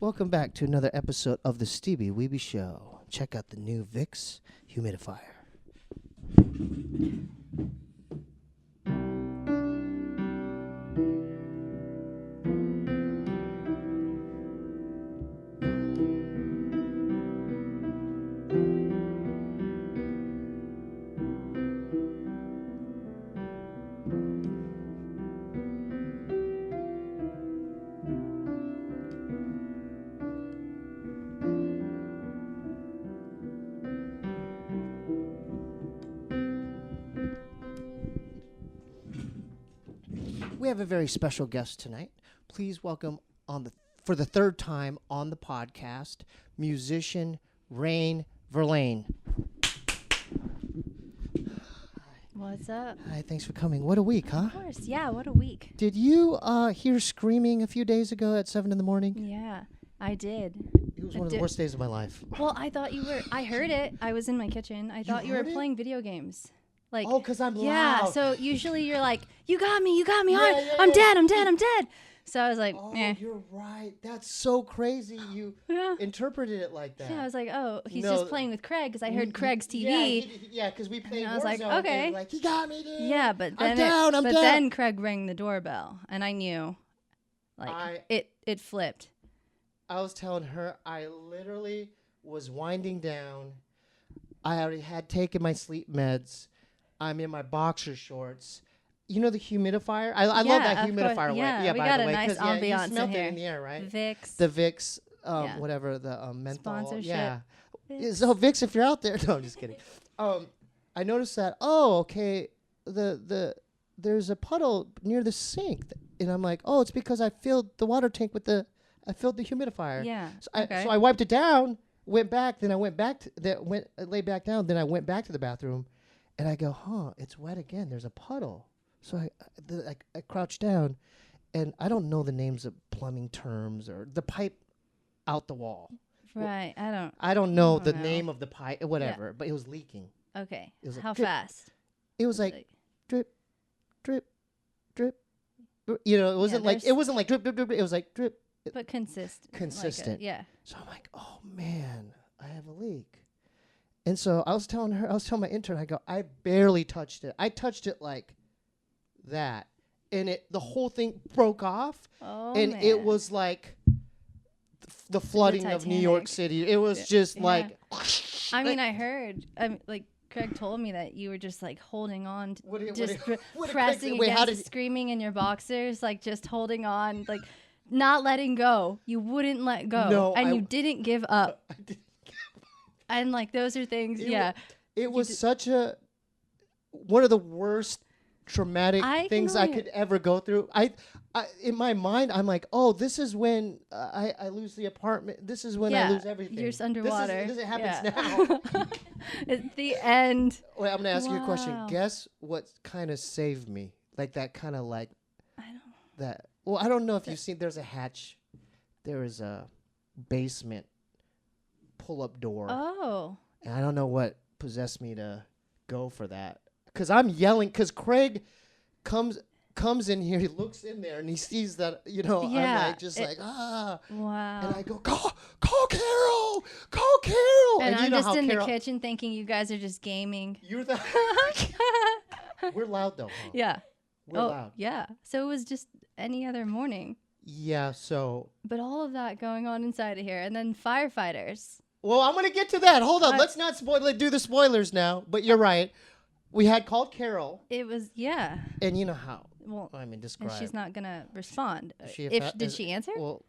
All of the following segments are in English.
Welcome back to another episode of the Steebee Weebee Show. Check out the new Vicks humidifier. We have a very special guest tonight. Please welcome for the third time on the podcast, musician Rayne Verlaine. What's up? Hi, thanks for coming. What a week, huh? Of course, yeah, what a week. Did you hear screaming a few days ago at 7 in the morning? Yeah, I did. It was one of the worst days of my life. Well, I thought you were, I heard it. I was in my kitchen. I thought you were playing video games. Like, oh, because I'm loud. Yeah, so usually you're like, you got me, I'm dead. So I was like, oh, you're right. That's so crazy. You interpreted it like that. Yeah, I was like, oh, he's just playing with Craig because I heard Craig's TV. Yeah, because we played I was like, Warzone, okay. and like, he got me, dude. Yeah, but then I'm down. then Craig rang the doorbell, and I knew, like, it flipped. I was telling her I literally was winding down. I already had taken my sleep meds. I'm in my boxer shorts. You know the humidifier? I love that humidifier. Yeah, we by got the a way, nice ambiance you smelled in here. it in the air, right? Vicks. The Vicks, whatever, the menthol. Sponsorship. Yeah. Vicks. So Vicks, if you're out there. No, I'm just kidding. I noticed that, okay, there's a puddle near the sink. And I'm like, it's because I filled the water tank I filled the humidifier. Yeah. So I wiped it down, went back, then I went back lay back down, then I went back to the bathroom. And I go, it's wet again. There's a puddle. So I crouched down, and I don't know the names of plumbing terms or the pipe out the wall. Right. I don't know the name of the pipe, whatever. But it was leaking. Okay. It was like How drip. fast? It was like drip, drip, drip. You know, it wasn't like drip, drip, drip. It was like drip. But consistent. Consistent. Yeah. So I'm like, oh man, I have a leak. And so I was telling my intern, I go, I barely touched it. I touched it like that. And the whole thing broke off. Oh, and man. it was like the flooding of New York City. It was just like. I mean, I heard, like, Craig told me that you were just like holding on, pressing against, screaming in your boxers, like just holding on, like not letting go. You wouldn't let go. No, and you didn't give up. I didn't. And like those are things, It was such one of the worst traumatic things I could ever go through. I in my mind, I'm like, this is when I lose the apartment. This is when I lose everything. You're just underwater. This happens now. It's the end. Wait, I'm gonna ask you a question. Guess what kind of saved me? Like that kind of like. I don't. That. Well, I don't know if you've seen. There's a hatch. There is a basement. Pull-up door. Oh. And I don't know what possessed me to go for that. Because I'm yelling. Because Craig comes in here. He looks in there and he sees that, I'm like, Wow. And I go, call Carol. Call Carol. And I'm just in Carol, the kitchen thinking you guys are just gaming. You're the. We're loud though, huh? Yeah. We're loud. Yeah. So it was just any other morning. Yeah, so. But all of that going on inside of here. And then firefighters. Well, I'm going to get to that. Hold on. Let's not do the spoilers now. But you're right. We had called Carol. It was, And you know how. Well, I mean, describe. and she's not going to respond. Did she answer? Well,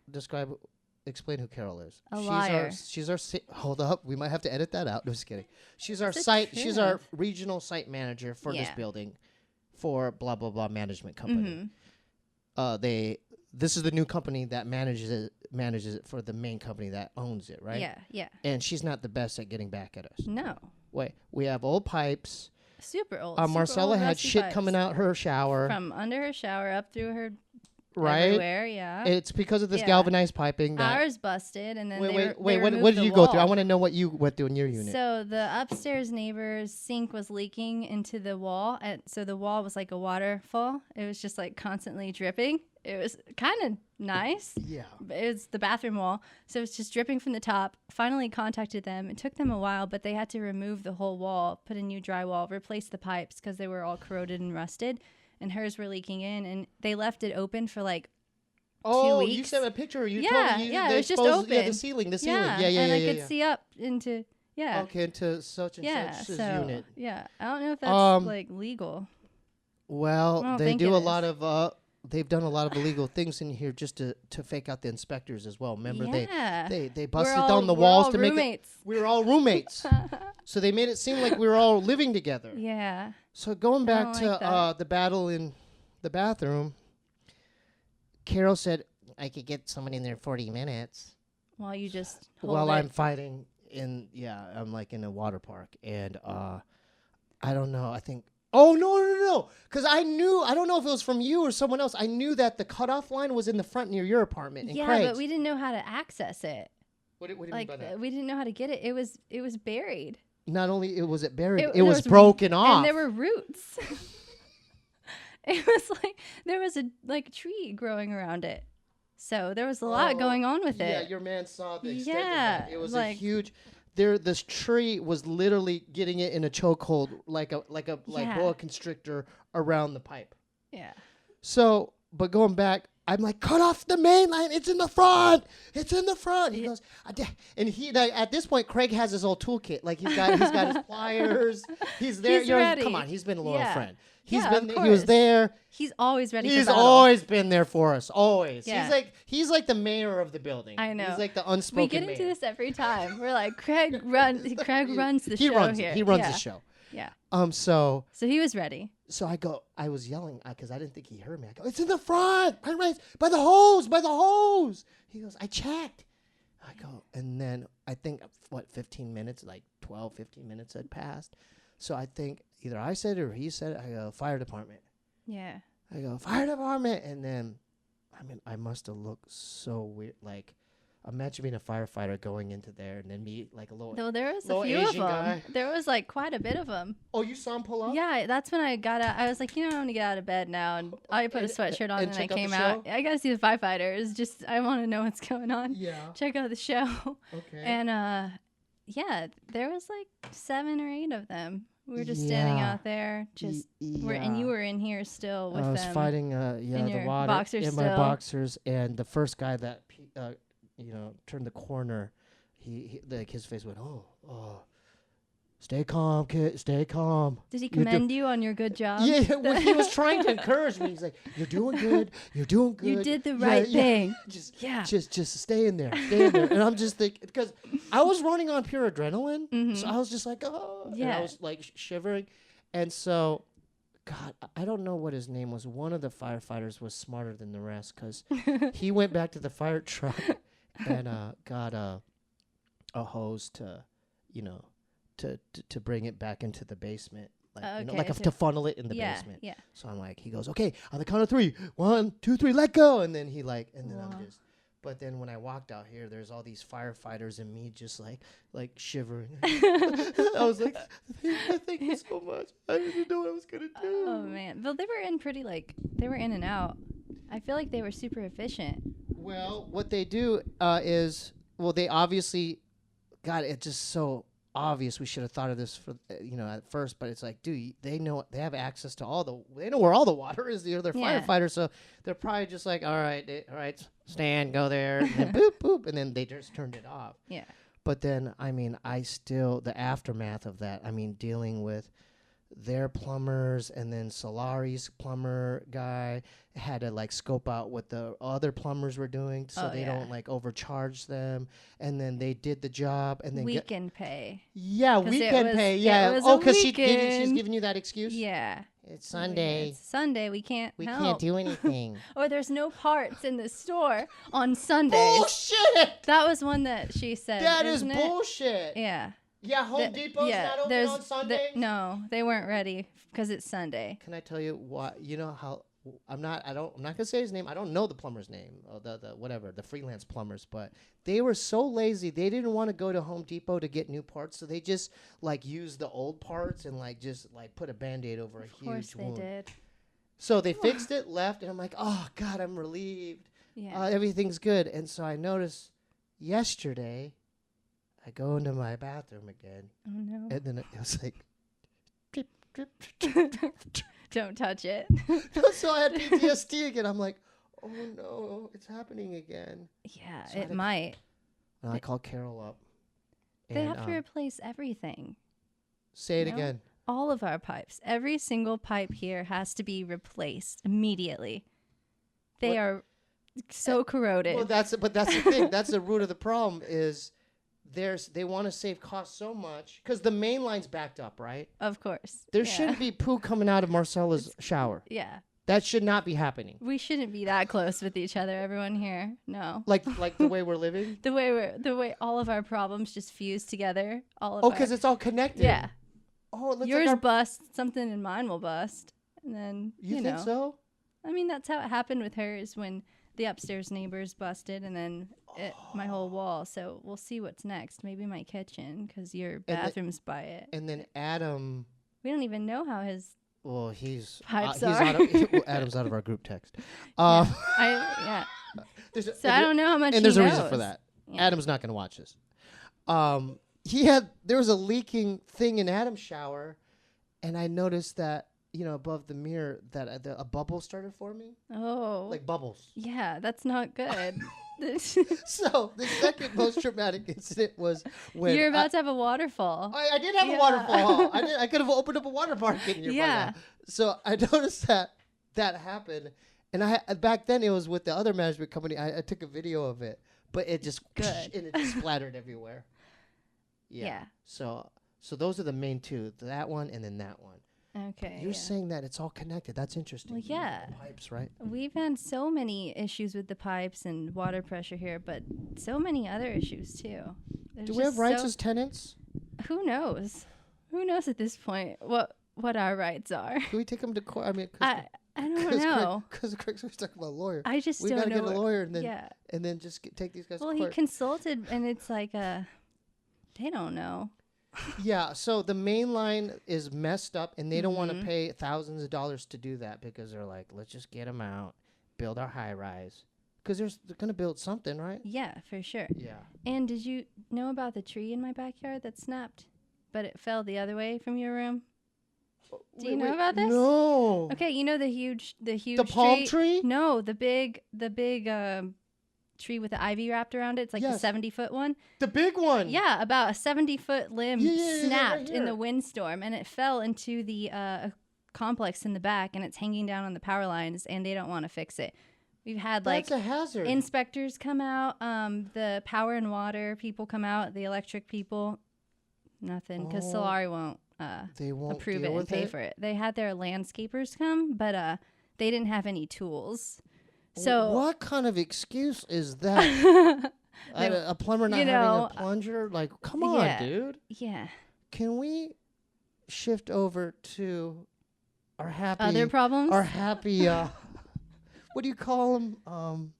explain who Carol is. A liar. She's our hold up. We might have to edit that out. No, just kidding. She's our she's our regional site manager for this building for blah, blah, blah management company. Mm-hmm. This is the new company that manages it for the main company that owns it, right? Yeah. And she's not the best at getting back at us. No. Wait, we have old pipes. Super old. Marcella had shit pipes. coming out her shower. From under her shower up through her right? Everywhere, yeah. It's because of this galvanized piping. Ours busted, and then wait. What did you go through? I want to know what you went through in your unit. So the upstairs neighbor's sink was leaking into the wall, and so the wall was like a waterfall. It was just like constantly dripping. It was kind of nice. Yeah. It was the bathroom wall, so it was just dripping from the top. Finally contacted them. It took them a while, but they had to remove the whole wall, put a new drywall, replace the pipes because they were all corroded and rusted, and hers were leaking in, and they left it open for like 2 weeks. You sent a picture. You told me. It was just open. Yeah, the ceiling. Yeah. And I could see up into, Okay, into such and such unit. Yeah, I don't know if that's like legal. Well, they do a lot of... They've done a lot of illegal things in here just to fake out the inspectors as well. Remember, they busted down the walls to make it. We were all roommates. So they made it seem like we were all living together. Yeah. So going back to the battle in the bathroom, Carol said, I could get someone in there 40 minutes. While you just hold While it. I'm fighting I'm like in a water park. And I don't know, I think... Oh, no. Because I don't know if it was from you or someone else. I knew that the cutoff line was in the front near your apartment. Yeah, Craig's. but we didn't know how to access it. What do you mean by that? We didn't know how to get it. It was buried. Not only was it buried, it was broken off. And there were roots. It was like there was a tree growing around it. So there was a lot going on with it. Yeah, your man saw the extent of that. It was a huge... This tree was literally getting it in a chokehold, like boa constrictor around the pipe. Yeah. So, but going back, I'm like, cut off the main line. It's in the front. It's in the front. He goes, and at this point, Craig has his whole toolkit. Like he's got his pliers. He's there. He's ready. Come on, he's been a loyal friend. He of was there. He's always ready. He's for battle. always been there for us. Always. Yeah. He's like the mayor of the building. I know. He's like the unspoken mayor. We get into this every time. We're like, Craig runs the show here. He runs the show. Yeah. So he was ready. So I was yelling because I didn't think he heard me. I go, it's in the front, right by the hose. He goes, I checked. I go, and then I think 15 minutes, like 12, 15 minutes had passed. So I think either I said it or he said it. I go, fire department. Yeah. I go, fire department. And then, I must have looked so weird. Like, imagine being a firefighter going into there and then me, like a little No, there was a few Asian of them. guy. There was like quite a bit of them. Oh, you saw him pull up? Yeah, that's when I got out. I was like, I'm going to get out of bed now. And I put a sweatshirt on and I came out. I got to see the firefighters. Just, I want to know what's going on. Yeah. Check out the show. Okay. And, there was like 7 or 8 of them. We were just standing out there, and you were in here still with them. I was fighting, the water boxers in my boxers, and the first guy that, turned the corner, he his face went, oh, stay calm, kid, stay calm. Did he commend you on your good job? Yeah, well, he was trying to encourage me. He's like, you're doing good. You did the right thing. Just stay in there, And I'm just thinking, because I was running on pure adrenaline, so I was just like, oh, and I was like shivering, and so, God, I don't know what his name was. One of the firefighters was smarter than the rest because he went back to the fire truck and got a hose to bring it back into the basement, to funnel it in the basement. Yeah. So I'm like, he goes, okay, on the count of 3, 1, 2, 3, let go, and then I'm just. But then when I walked out here, there's all these firefighters and me just like shivering. I was like, thank you so much. I didn't know what I was gonna do. Oh man, well they were they were in and out. I feel like they were super efficient. Well, what they do is, they obviously, God, it's just so obvious. We should have thought of this for at first, but it's like, dude, they have access to they know where all the water is. They're firefighters, so they're probably just like, all right, stand, go there, and then boop boop, and then they just turned it off. Yeah. But then, the aftermath of that, dealing with their plumbers, and then Solari's plumber guy had to scope out what the other plumbers were doing so they don't overcharge them, and then they did the job and then weekend pay. Yeah, weekend pay. Yeah. Because she's giving you that excuse. Yeah. It's Sunday. It's Sunday. We can't do anything. Or there's no parts in the store on Sundays. Bullshit. That was one that she said. That is bullshit. Yeah. Yeah, Home Depot's not open on Sunday? No, they weren't ready because it's Sunday. Can I tell you what? You know how I'm not gonna say his name. I don't know the plumber's name. The freelance plumbers. But they were so lazy. They didn't want to go to Home Depot to get new parts, so they just like used the old parts and like just like put a Band-Aid over a huge wound. Of course they did. So they fixed it, left, and I'm like, oh God, I'm relieved. Yeah. Everything's good. And so I noticed yesterday, I go into my bathroom again. Oh no! And then it was like, drip, drip, drip, drip. Don't touch it. So I had PTSD again. I'm like, oh no, it's happening again. Yeah, so it might. And I called Carol up. They have to replace everything. Say it again. All of our pipes. Every single pipe here has to be replaced immediately. They are so corroded. Well, that's the thing. That's the root of the problem is they want to save costs so much because the main line's backed up, right? Of course. There shouldn't be poo coming out of Marcella's shower. Yeah. That should not be happening. We shouldn't be that close with each other, everyone here. No. Like the way we're living? the way all of our problems just fuse together. Because it's all connected. Yeah. Oh, yours bust, something in mine will bust. And then, you think so? I mean, that's how it happened with hers when the upstairs neighbors busted and then my whole wall. So we'll see what's next. Maybe my kitchen because your bathroom's by it. And then Adam. We don't even know how his pipes are. Adam's out of our group text. I don't know how much. And there's a reason for that. Yeah. Adam's not going to watch this. There was a leaking thing in Adam's shower, and I noticed that above the mirror that a bubble started forming. Oh, like bubbles. Yeah, that's not good. So the second most traumatic incident was when you're about to have a waterfall. I did have a waterfall. I could have opened up a water park in here. Yeah. So I noticed that happened, and back then it was with the other management company. I took a video of it, but it just and it just splattered everywhere. Yeah. So those are the main two. That one and then that one. Okay. But you're saying that it's all connected. That's interesting. Well, yeah. The pipes, right? We've had so many issues with the pipes and water pressure here, but so many other issues too. Do we have rights as tenants? Who knows? Who knows at this point what our rights are? Can we take them to court? I mean, I don't know. Because Craig's talking about a lawyer. I just don't know. We got to get a lawyer and then just take these guys to court. Well, he consulted, and it's like they don't know. Yeah, so the main line is messed up, and they don't want to pay thousands of dollars to do that because they're like, let's just get them out, build our high rise. Because they're going to build something, right? Yeah, for sure. Yeah. And did you know about the tree in my backyard that snapped, but it fell the other way from your room? Do you know about this? No. Okay, you know the huge the palm tree? No, the big tree with the ivy wrapped around it. It's like the 70-foot one. The big one. Yeah, about a 70-foot limb snapped in the windstorm, and it fell into the complex in the back, and it's hanging down on the power lines, and they don't want to fix it. We've had that's a hazard. Inspectors come out, the power and water people come out, the electric people, nothing, because Solari won't approve it and pay for it. They had their landscapers come, but they didn't have any tools. So what kind of excuse is that? A plumber not having a plunger? Like, come on, dude. Yeah. Can we shift over to our happy other problems? Our happy what do you call them?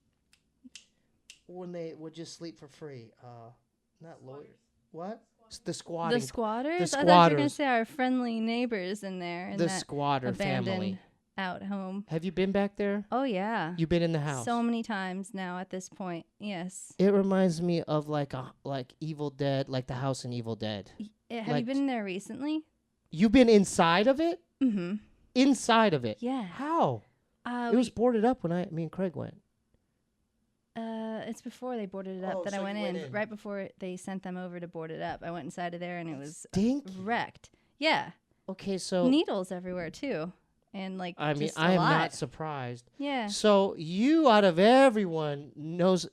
When they would just sleep for free? Not lawyers. What? The squatting. The squatters? The squatters. I thought you were going to say our friendly neighbors in there. In the squatter family. Out home. Have you been back there? Oh yeah. You've been in the house so many times now at this point. Yes. It reminds me of like Evil Dead, like the house in Evil Dead. Have you been in there recently? You've been inside of it? Mm-hmm. Inside of it? Yeah. How? It was boarded up when me and Craig went. It's before they boarded it up that I went in. Right before they sent them over to board it up. I went inside of there and it was wrecked. Yeah. Okay, so needles everywhere too. And I mean, I am not surprised. Yeah. So you, out of everyone,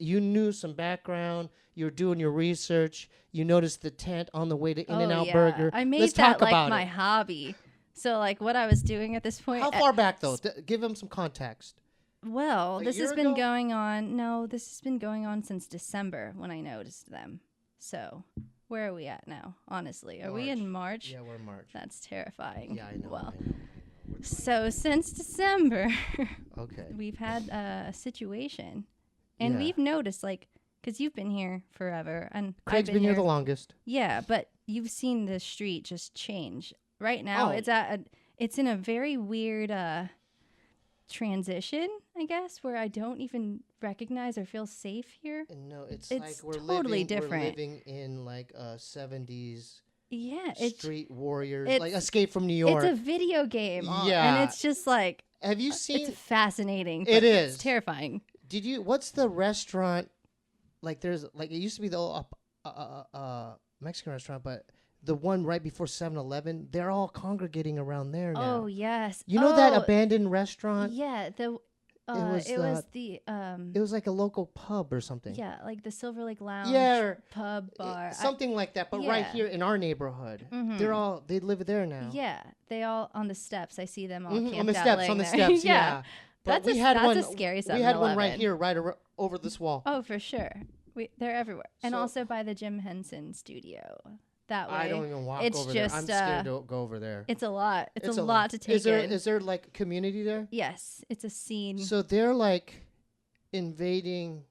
you knew some background. You were doing your research. You noticed the tent on the way to In-N-Out Burger. I made that like my hobby. So what I was doing at this point. How far back though? Give them some context. Well, this has been going on. No, this has been going on since December when I noticed them. So where are we at now? Honestly, are we in March? Yeah, we're in March. That's terrifying. Yeah, I know. Well. I know. So since December, okay, we've had a situation, and we've noticed, like, because you've been here forever, and Craig's been here the longest. Yeah, but you've seen the street just change. Right now, it's in a very weird transition, I guess, where I don't even recognize or feel safe here. No, it's like we're totally different. We're living in like a 70s. Yeah, Street Warriors, like Escape from New York. It's a video game. And it's just like, have you seen? It's fascinating. It is. It's terrifying. Did you? What's the restaurant? Like, there's like, it used to be the old Mexican restaurant, but the one right before 7-Eleven, they're all congregating around there now. Oh yes. You know that abandoned restaurant? Yeah. It was like a local pub or something. Yeah, like the Silver Lake Lounge. Yeah, pub bar. Something like that. But right here in our neighborhood, they live there now. Yeah, they all on the steps. I see them all camped on the out steps. On the steps. Yeah. But that's a scary 7-Eleven. We had one right here, over this wall. Oh, for sure. They're everywhere, and also by the Jim Henson studio. That way, I don't even walk over there. I'm scared to go over there. It's a lot. It's a lot to take in. Is there like community there? Yes, it's a scene. So they're like invading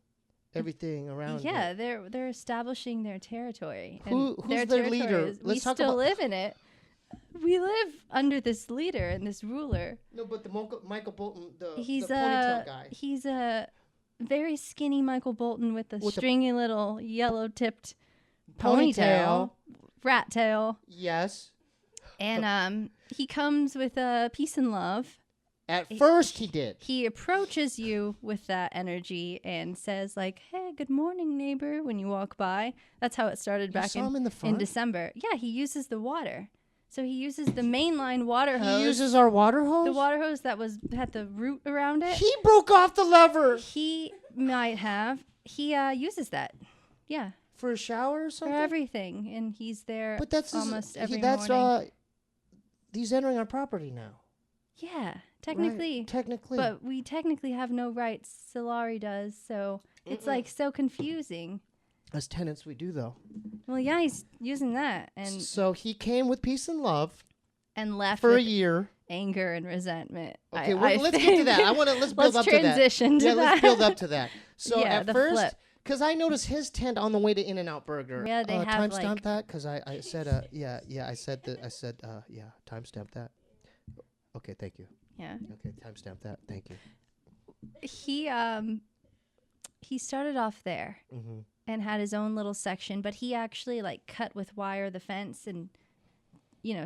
everything around. Yeah, they're establishing their territory. Who's their leader? We still live in it. We live under this leader and this ruler. No, but the Michael Bolton, the ponytail guy. He's a very skinny Michael Bolton with a stringy little yellow-tipped ponytail. Rat tail. Yes. And he comes with peace and love. At first he did. He approaches you with that energy and says, like, hey, good morning, neighbor, when you walk by. That's how it started back in December. Yeah, he uses the water. So he uses the mainline water hose. He uses our water hose? The water hose that had the root around it. He broke off the lever. He might have. He uses that. Yeah. For a shower or something? For everything. And he's there almost every morning. That's he's entering our property now. Yeah, technically. Right, technically. But we technically have no rights. Solari does, so it's like so confusing. As tenants, we do, though. Well, yeah, he's using that. And so he came with peace and love. And left for a year. Anger and resentment. Okay, let's get to that. Let's build up to that. Transition to that. Yeah, let's build up to that. So yeah, at first, because I noticed his tent on the way to In-N-Out Burger. Yeah, they have timestamp that because I said timestamp that. Okay, thank you. Yeah. Okay, timestamp that. Thank you. He started off there and had his own little section, but he actually like cut with wire the fence and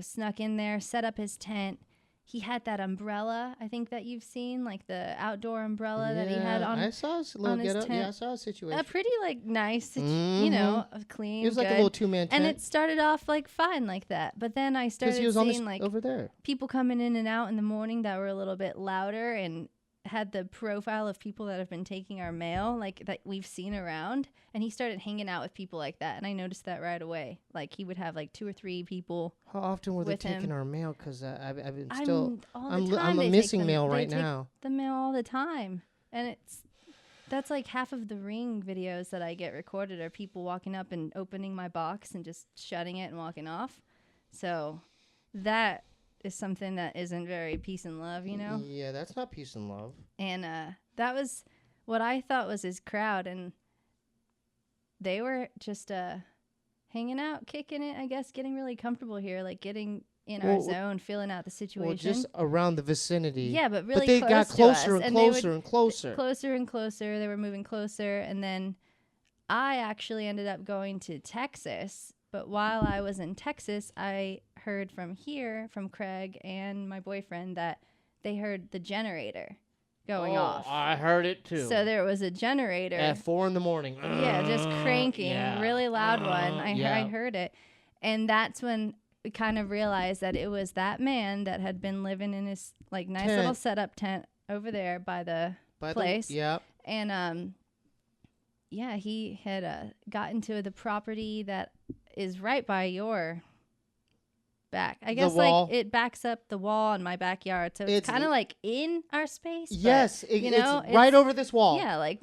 snuck in there, set up his tent. He had that umbrella, I think that you've seen, like the outdoor umbrella that he had on. I saw his tent. Yeah, I saw a situation. A pretty like nice, clean. It was like a little 2-man tent. And it started off like fine like that, but then I started seeing like over there people coming in and out in the morning that were a little bit louder and had the profile of people that have been taking our mail, like that we've seen around, and he started hanging out with people like that, and I noticed that right away. Like he would have like 2 or 3 people. How often were they taking our mail? Because I'm I'm missing mail right now. The mail all the time, and that's like half of the Ring videos that I get recorded are people walking up and opening my box and just shutting it and walking off. So that is something that isn't very peace and love, Yeah, that's not peace and love. And that was what I thought was his crowd, and they were just hanging out, kicking it, I guess, getting really comfortable here, like getting in our zone, feeling out the situation. Well, just around the vicinity. Yeah, but really they got closer and closer and closer. Closer and closer. They were moving closer, and then I actually ended up going to Texas. But while I was in Texas, I heard from Craig and my boyfriend, that they heard the generator going off. I heard it too. So there was a generator. At 4 a.m. Yeah, just cranking. Really loud one. I heard it. And that's when we kind of realized that it was that man that had been living in his like nice little setup tent over there by the place. And he had gotten to the property that is right by your back. I guess like it backs up the wall in my backyard, so it's kind of like in our space. Yes, it's right over this wall. Yeah, like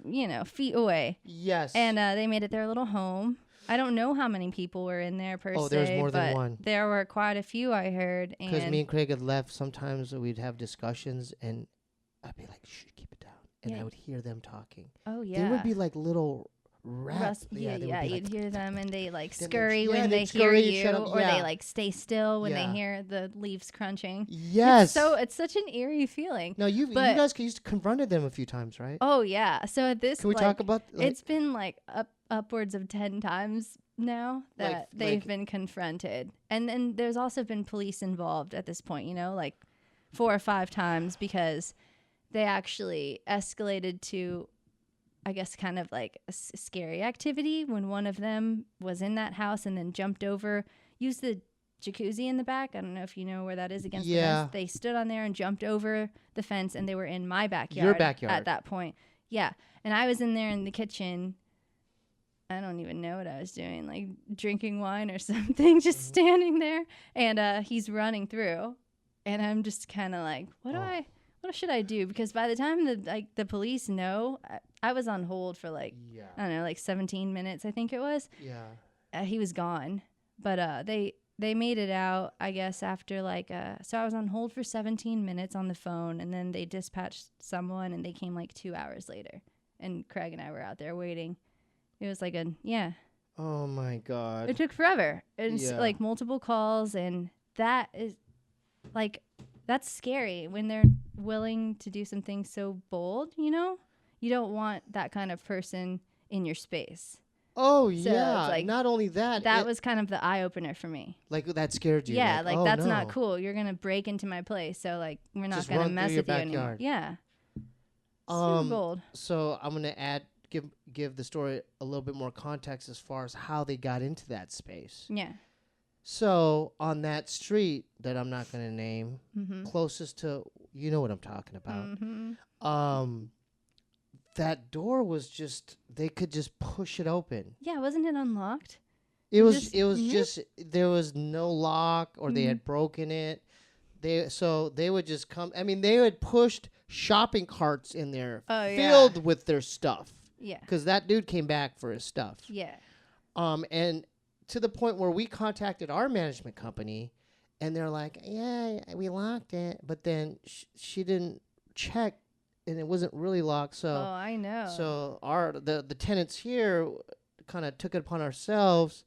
feet away. Yes. And they made it their little home. I don't know how many people were in there per se. Oh, there's more than one. There were quite a few, I heard. Because me and Craig had left, sometimes we'd have discussions, and I'd be like, shh, keep it down. And I would hear them talking. Oh, yeah. They would be like little rats. You'd hear them, and they like scurry when they hear you, or they like stay still when they hear the leaves crunching. Yes. It's such an eerie feeling. No, you guys used to confronted them a few times, right? Oh, yeah. So at this, can we talk about? It's been like upwards of 10 times now that they've been confronted, and then there's also been police involved at this point. 4 or 5 times, because they actually escalated to, I guess, kind of like a scary activity when one of them was in that house and then jumped over, used the jacuzzi in the back. I don't know if you know where that is against the fence. They stood on there and jumped over the fence, and they were in my backyard. Your backyard. At that point. Yeah. And I was in there in the kitchen. I don't even know what I was doing, like drinking wine or something, just standing there. And he's running through. And I'm just kind of like, what should I do? Because by the time the police know, I was on hold for I don't know, like 17 minutes, I think it was. Yeah. He was gone. But they made it out, I guess, after so I was on hold for 17 minutes on the phone, and then they dispatched someone, and they came like 2 hours later. And Craig and I were out there waiting. It was like oh my God. It took forever. It's like multiple calls, and that is that's scary when they're willing to do something so bold, You don't want that kind of person in your space. Oh, so yeah. Not only that. That was kind of the eye-opener for me. Like, that scared you. Yeah, that's not cool. You're going to break into my place, so, we're not going to mess with you anymore. Yeah. Super bold. So I'm going to give the story a little bit more context as far as how they got into that space. Yeah. So on that street that I'm not going to name, closest to, you know what I'm talking about, that door was just, they could just push it open. Yeah, wasn't it unlocked? It was just, there was no lock, or they had broken it. They would just come, they had pushed shopping carts in there filled with their stuff. Yeah. Because that dude came back for his stuff. Yeah. And to the point where we contacted our management company, and they're like, yeah, we locked it. But then she didn't check, and it wasn't really locked. So, oh, I know. So the tenants here kind of took it upon ourselves.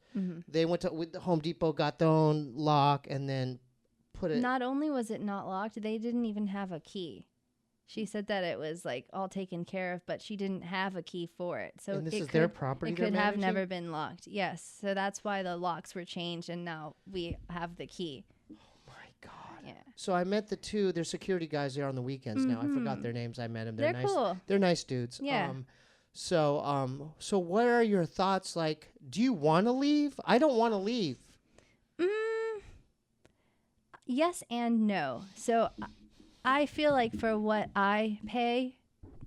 They went to Home Depot, got their own lock, and then put it. Not only was it not locked, they didn't even have a key. She said that it was all taken care of, but she didn't have a key for it. So and this is their property. It could have never been locked. Yes. So that's why the locks were changed, and now we have the key. Oh my God. Yeah. So I met they're security guys there on the weekends now. I forgot their names. I met them. They're nice. Cool. They're nice dudes. Yeah. So what are your thoughts? Like, do you want to leave? I don't want to leave. Yes and no. So I feel like for what I pay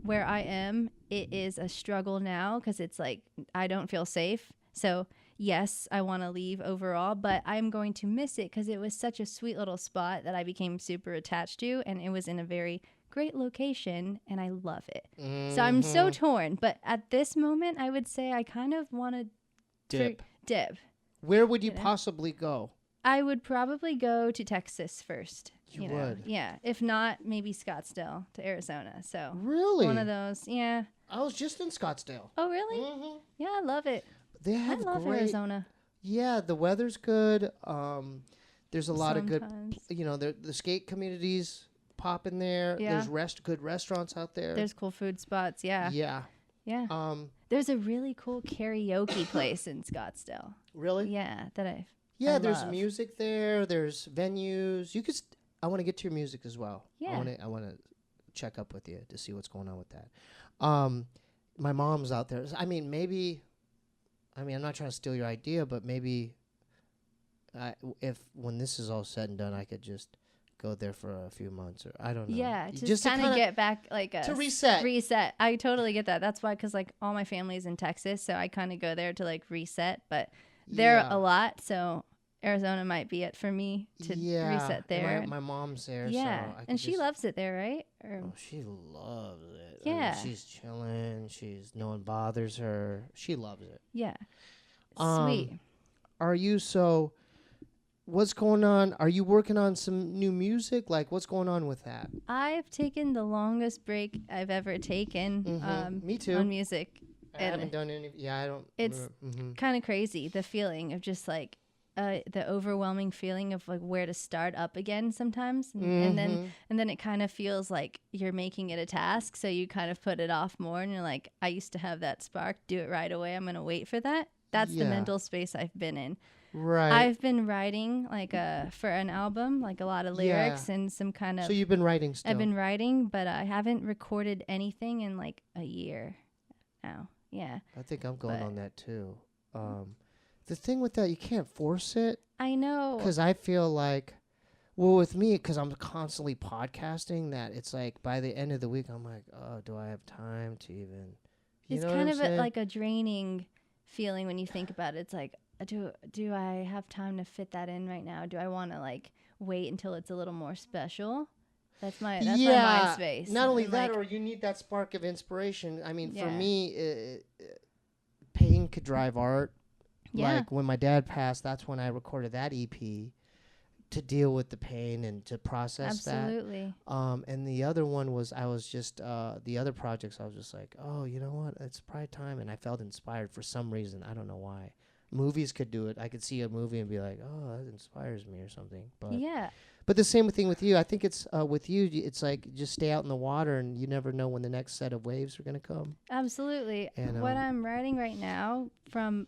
where I am, it is a struggle now, because it's I don't feel safe. So yes, I want to leave overall, but I'm going to miss it because it was such a sweet little spot that I became super attached to, and it was in a very great location, and I love it. So I'm so torn, but at this moment, I would say I kind of want to dip. Where would you possibly go? I would probably go to Texas first. You would? Yeah. If not, maybe Scottsdale to Arizona. So really, one of those. Yeah. I was just in Scottsdale. Oh, really? Yeah, I love it. I love Arizona. Yeah, the weather's good. There's a lot of good, the skate communities pop in there. Yeah. There's good restaurants out there. There's cool food spots. Yeah. Yeah. Yeah. There's a really cool karaoke place in Scottsdale. Really? Yeah, I there's love. Music there. There's venues. You could. I want to get to your music as well. Yeah. I want to check up with you to see what's going on with that. My mom's out there. Maybe. I'm not trying to steal your idea, but maybe. If when this is all said and done, I could just go there for a few months, or I don't know. Yeah, just kind of get back to reset. Reset. I totally get that. That's why, because all my family's in Texas, so I kind of go there to reset. But they're a lot, so Arizona might be it for me to reset there. My mom's there. Yeah, so and she loves it there, right? She loves it. Yeah, she's chilling. No one bothers her. She loves it. Yeah. Sweet. Are you what's going on? Are you working on some new music? Like, what's going on with that? I've taken the longest break I've ever taken. Me too. On music. I haven't done any. Yeah, I don't. It's kind of crazy, the feeling of just like the overwhelming feeling of like where to start up again sometimes, and then it kind of feels like you're making it a task, so you kind of put it off more, and you're like, I used to have that spark, do it right away. I'm gonna wait for that. That's the mental space I've been in. Right. I've been writing like for an album, like a lot of lyrics and some kind of. So you've been writing still. I've been writing, but I haven't recorded anything in like a year now. Yeah. I think I'm going on that too. The thing with that, you can't force it. I know. Because I feel like, well, with me, because I'm constantly podcasting, that it's like by the end of the week, I'm like, oh, do I have time to even? It's kind of like a draining feeling when you think about it. It's like, do I have time to fit that in right now? Do I want to like wait until it's a little more special? That's my mind space. Not only that, or you need that spark of inspiration. I mean, for me, pain could drive art. Yeah. Like when my dad passed, that's when I recorded that EP to deal with the pain and to process that. Absolutely. And the other one was I was just the other projects. I was just like, oh, you know what? It's probably time, and I felt inspired for some reason. I don't know why. Movies could do it. I could see a movie and be like, oh, that inspires me or something. But yeah. But the same thing with you. I think it's with you. It's like just stay out in the water, and you never know when the next set of waves are gonna come. Absolutely. And what I'm writing right now from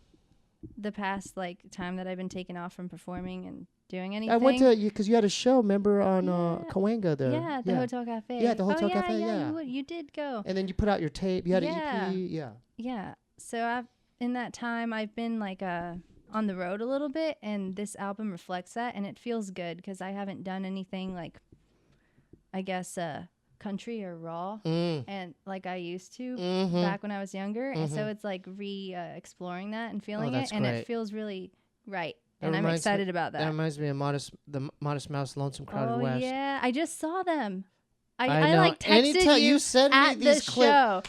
the past like time that I've been taken off from performing and doing anything. I went to you because you had a show. Remember on Cahuenga there? Yeah, the Hotel Cafe. Yeah, the Hotel Cafe. Yeah, you did go. And then you put out your tape. You had an EP. Yeah. Yeah. So in that time I've been like on the road a little bit, and this album reflects that, and it feels good because I haven't done anything like, I guess, country or raw and like I used to back when I was younger, and so it's like exploring that and feeling it, and it feels really right. And I'm excited about that. That reminds me of the Modest Mouse, Lonesome Crowded West. Oh yeah, I just saw them. I like texted you send at me these the clips. show.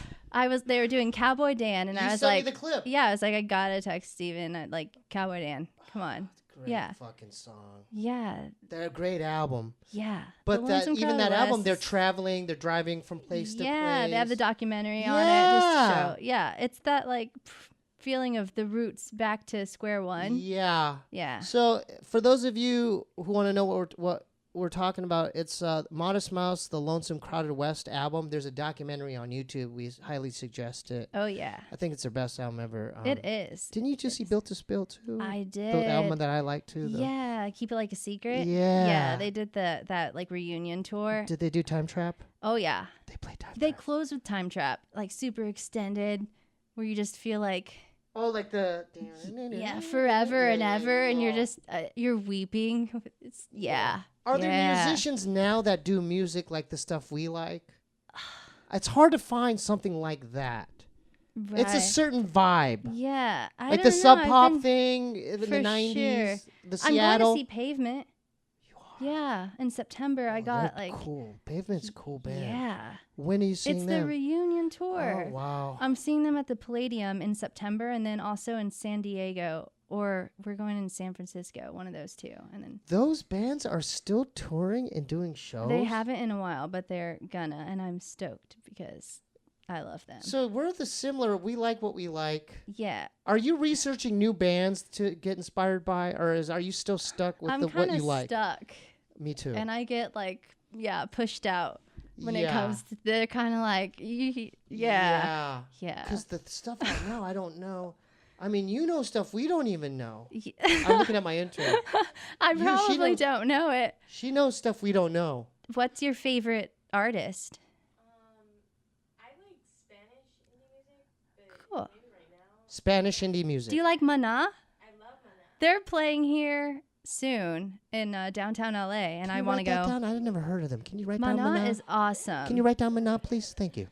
They were doing Cowboy Dan, and I was like, the clip. Yeah, I was like, I gotta text Steven, like Cowboy Dan. Come on. Great fucking song. Yeah. They're a great album. Yeah. But even that album, they're traveling, they're driving from place to place. Yeah, they have the documentary on it just to show. Yeah, it's that like feeling of the roots back to square one. Yeah. Yeah. So for those of you who want to know what we're talking about, it's Modest Mouse, the Lonesome Crowded West album. There's a documentary on YouTube. We highly suggest it. Oh yeah, I think it's their best album ever. It is. Didn't you just see Built to Spill too? I did. The album that I like too. Yeah, Keep It Like a Secret. Yeah, they did that like reunion tour. Did they do Time Trap? Oh yeah, they played Time Trap. They closed with Time Trap, like super extended, where you just feel like. Oh, like the forever and ever, and you're just you're weeping. It's Are there musicians now that do music like the stuff we like? It's hard to find something like that. Right. It's a certain vibe. Yeah, like the Sub Pop thing in the 90s, the Seattle. I'm going to see Pavement. Yeah, in September I got like cool. Pavement's a cool band. Yeah. When are you seeing them? It's the reunion tour. Oh wow. I'm seeing them at the Palladium in September, and then also in San Diego, or we're going in San Francisco, one of those two. And then those bands are still touring and doing shows? They haven't in a while, but they're gonna, and I'm stoked because I love them. So we're we like what we like. Yeah. Are you researching new bands to get inspired by, or are you still stuck with what you like? I'm stuck. Me too. And I get like, pushed out when it comes to, they're kind of like, Yeah. Because the stuff I know, I don't know. I mean, you know stuff we don't even know. I'm looking at my intern. I probably don't know it. She knows stuff we don't know. What's your favorite artist? I like Spanish indie music. Cool. Maybe right now. Spanish indie music. Do you like Maná? I love Maná. They're playing here soon in downtown LA, and I want to go. I've never heard of them. Can you write down Maná? Maná is awesome. Can you write down Maná, please? Thank you.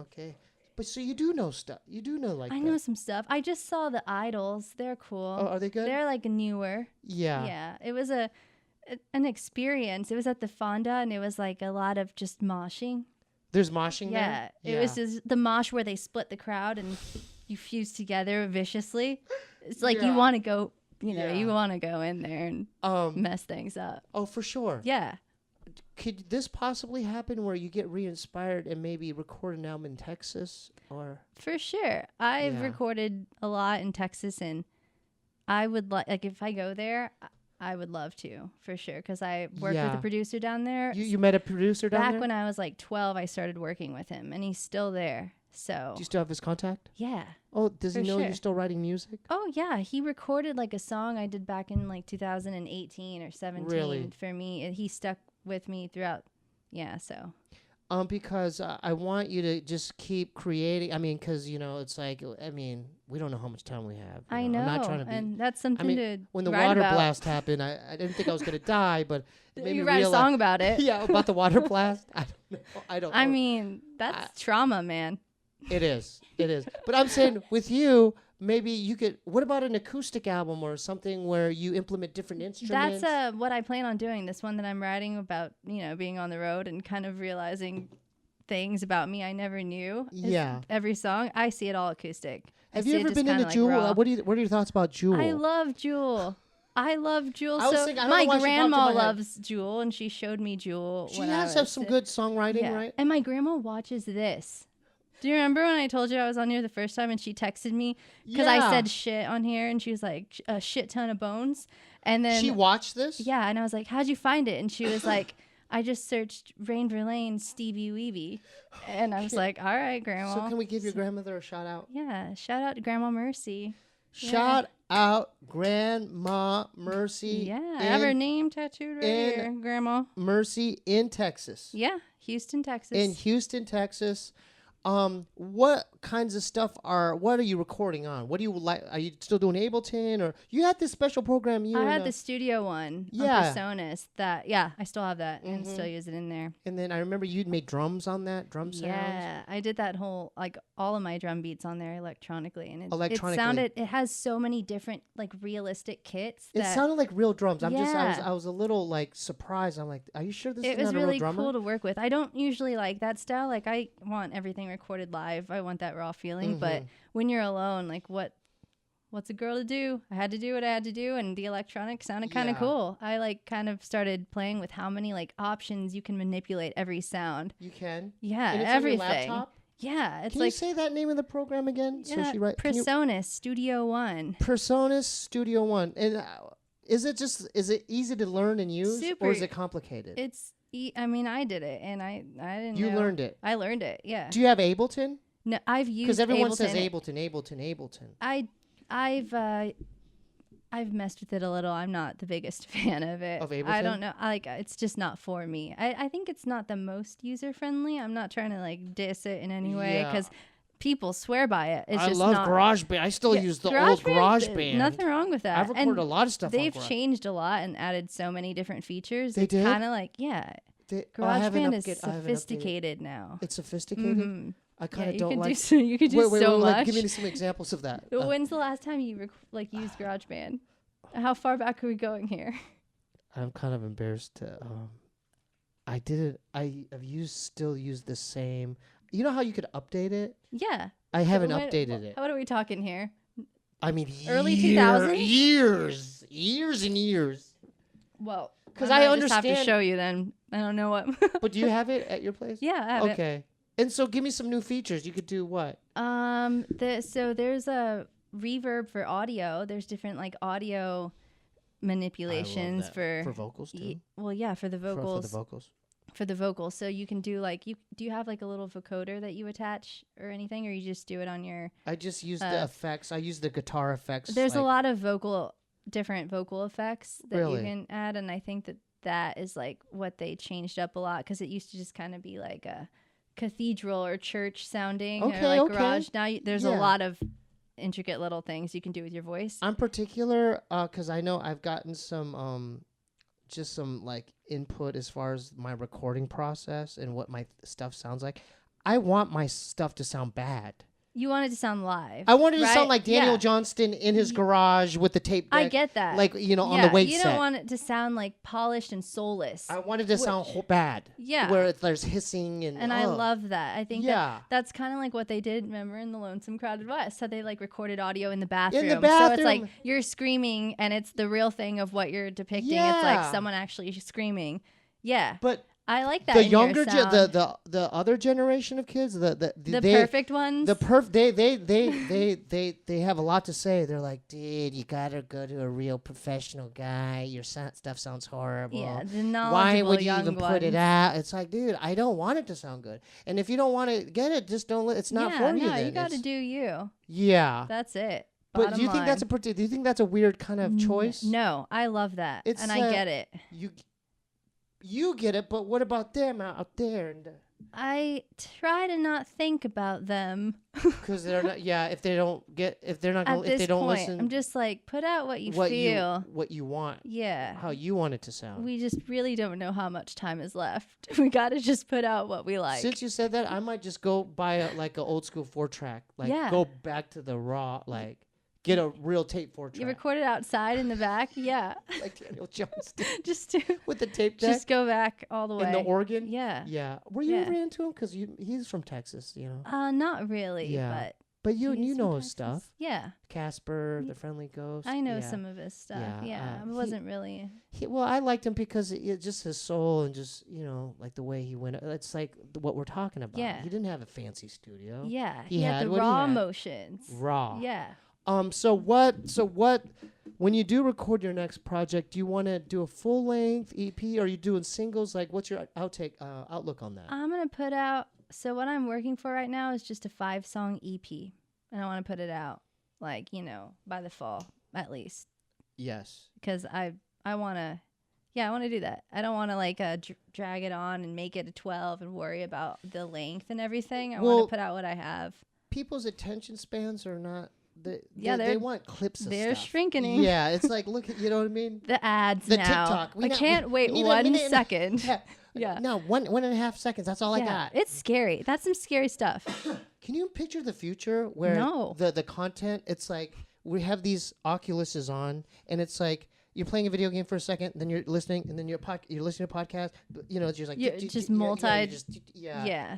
Okay. But so you do know stuff. You do know I know some stuff. I just saw the Idols. They're cool. Oh, are they good? They're like newer. Yeah. Yeah. It was an experience. It was at the Fonda, and it was like a lot of just moshing. There's moshing there? Yeah. It was just the mosh where they split the crowd and you fuse together viciously. it's like you want to go, you want to go in there and mess things up. Oh, for sure. Yeah. Could this possibly happen where you get re-inspired and maybe record an album in Texas? Or for sure. I've recorded a lot in Texas, and I would like if I go there, I would love to, for sure, because I worked with a producer down there. You met a producer down there? Back when I was like 12, I started working with him, and he's still there. So. Do you still have his contact? Yeah. Oh, does he know you're still writing music? Oh, yeah. He recorded like a song I did back in like 2018 or 17 for me. He stuck with me throughout. Yeah, so. Because I want you to just keep creating. I mean, because, it's like, we don't know how much time we have. I know. I'm not trying to be, and that's something to when the water blast happened, I didn't think I was going to die, but it made me write a song about it. Yeah, about the water blast. I don't know. I mean, that's trauma, man. It is. But I'm saying with you, maybe you could, what about an acoustic album or something where you implement different instruments? That's what I plan on doing. This one that I'm writing about, being on the road and kind of realizing things about me I never knew. Yeah. Every song, I see it all acoustic. Have you ever been into Jewel? What are your thoughts about Jewel? I love Jewel. My grandma loves Jewel, and she showed me Jewel. She has some good songwriting, right? And my grandma watches this. Do you remember when I told you I was on here the first time and she texted me because I said shit on here and she was like a shit ton of bones, and then she watched this? Yeah, and I was like, "How'd you find it?" And she was like, "I just searched Rayne Verlaine, Steebee Weebee," and I was like, "All right, Grandma." So can we give your grandmother a shout out? Yeah, shout out to Grandma Mercy. Shout out Grandma Mercy. Yeah, I have her name tattooed right here, Grandma Mercy in Texas. Yeah, Houston, Texas. In Houston, Texas. What kinds of stuff what are you recording on? What do you like? Are you still doing Ableton, or you had this special program? I had the studio one on Personas I still have that and still use it in there. And then I remember you'd made drums on that, drum sounds. Yeah, I did that whole, like all of my drum beats on there electronically. And it has so many different like realistic kits. It sounded like real drums. I was a little like surprised. I'm like, are you sure this is not a real drummer? It was really cool to work with. I don't usually like that style. Like I want everything recorded live. I want that raw feeling. But when you're alone, like what's a girl to do? I had to do what I had to do, and the electronic sounded kind of cool. I like kind of started playing with how many like options you can manipulate every sound. You can? Yeah, and it's everything. On your laptop? Yeah, it's can you say that name of the program again? Yeah, Personas Studio One. Personas Studio One. And is it easy to learn and use, or is it complicated? I did it, and I didn't. You learned it. I learned it. Yeah. Do you have Ableton? No, I've used because everyone Ableton. says Ableton. I've messed with it a little. I'm not the biggest fan of it. Of Ableton? I don't know. It's just not for me. I think it's not the most user friendly. I'm not trying to like diss it in any way because people swear by it. I love GarageBand. I still use the old GarageBand. Nothing wrong with that. I've recorded a lot of stuff. They've changed a lot and added so many different features. They did? Kind of like GarageBand is sophisticated now. It's sophisticated. Mm-hmm. I kind of don't like. You could do so much. Give me some examples of that. When's the last time you used GarageBand? How far back are we going here? I'm kind of embarrassed to. I did it. I've still used the same. You know how you could update it? Yeah. I haven't updated it. What are we talking here? I mean, early 2000s? Years and years. Well, because I understand. Just have to show you then. I don't know what. But do you have it at your place? Yeah, I have it. Okay. And so give me some new features. You could do what? So there's a reverb for audio. There's different like audio manipulations for vocals too. Well, yeah, for the vocals. For the vocals. For the vocals. So you can do like do you have like a little vocoder that you attach or anything, or you just do it on your? I just use the effects. I use the guitar effects. There's a lot of different vocal effects that really? You can add, and I think that is like what they changed up a lot because it used to just kind of be like a cathedral or church sounding or like garage. Now there's a lot of intricate little things you can do with your voice. I'm particular because I know I've gotten some just some like input as far as my recording process and what my stuff sounds like. I want my stuff to sound bad. You want it to sound live. I wanted to right? sound like Daniel Johnston in his garage with the tape deck. I get that. Like, on the weight set. You don't want it to sound like polished and soulless. I wanted to sound bad. Yeah. Where there's hissing and I love that. I think Yeah. that's kind of like what they did, remember, in the Lonesome Crowded West. How they like recorded audio in the bathroom. In the bathroom. So it's like you're screaming and it's the real thing of what you're depicting. Yeah. It's like someone actually screaming. Yeah. But I like that. the in your younger sound. the other generation of kids, the perfect ones. They have a lot to say. They're like, dude, you gotta go to a real professional guy. Your stuff sounds horrible. Yeah, the knowledgeable Why would you young even put it ones. out? It's like, dude, I don't want it to sound good. And if you don't want to get it, just don't. It's not for you. Yeah, then. you got to do you. Yeah. That's it. But do you think do you think that's a weird kind of choice? No, I love that, and I get it. You get it, but what about them out there? And I try to not think about them because they're not. Yeah, if they don't listen, I'm just like, put out what you feel, what you want. Yeah, how you want it to sound. We just really don't know how much time is left. We got to just put out what we like. Since you said that, I might just go buy an old school 4-track. Go back to the raw, get a real tape 4-track. You record it outside in the back, yeah. Like Daniel Johnston. Just to with the tape deck. Just go back all the way. In the organ? Yeah. Yeah. Were you ever into him? Because he's from Texas, Not really, yeah. But you know his stuff. Yeah. Casper, the Friendly Ghost. I know some of his stuff. Yeah. I wasn't really. Well, I liked him because it's just his soul and just, like the way he went. It's like what we're talking about. Yeah. He didn't have a fancy studio. Yeah. He had the raw emotions. Raw. Yeah. So what when you do record your next project, do you want to do a full length EP or are you doing singles? Like what's your outlook on that? I'm going to put out, so what I'm working for right now is just a 5-song EP. And I want to put it out by the fall at least. Yes. Because I want to do that. I don't want to drag it on and make it a 12 and worry about the length and everything. I want to put out what I have. People's attention spans are not they want clips of they're stuff. shrinking. Yeah, it's like, look at, you know what I mean? The ads the now. TikTok. I can't wait 1 second. Yeah. No, 1.5 seconds. That's all I got. It's scary. That's some scary stuff. Can you picture the future where the content, it's like we have these Oculuses on and it's like you're playing a video game for a second, then you're listening, and then you're listening to a podcast. It's just like just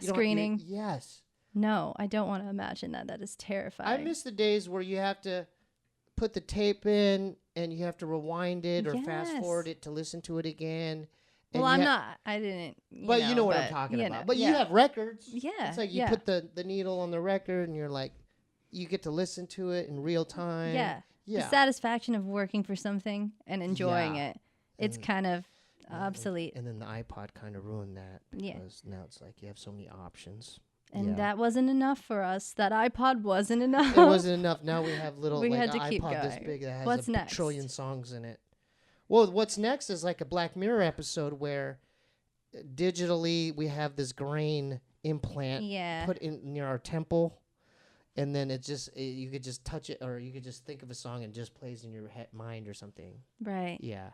screening. Yes. No, I don't want to imagine that. That is terrifying. I miss the days where you have to put the tape in and you have to rewind it or fast forward it to listen to it again. Well, I didn't. But you know what I'm talking about. But you have records. Yeah. It's like you put the needle on the record and you're like, you get to listen to it in real time. Yeah. The satisfaction of working for something and enjoying it. It's kind of obsolete. And then the iPod kind of ruined that. Because now it's like you have so many options. And that wasn't enough for us. That iPod wasn't enough. It wasn't enough. Now we have little we had to iPod keep going. This big that has What's a next? trillion songs in it. Well, what's next is like a Black Mirror episode where digitally we have this grain implant put in near our temple, and then you could just touch it, or you could just think of a song and just plays in your mind or something. Right. Yeah.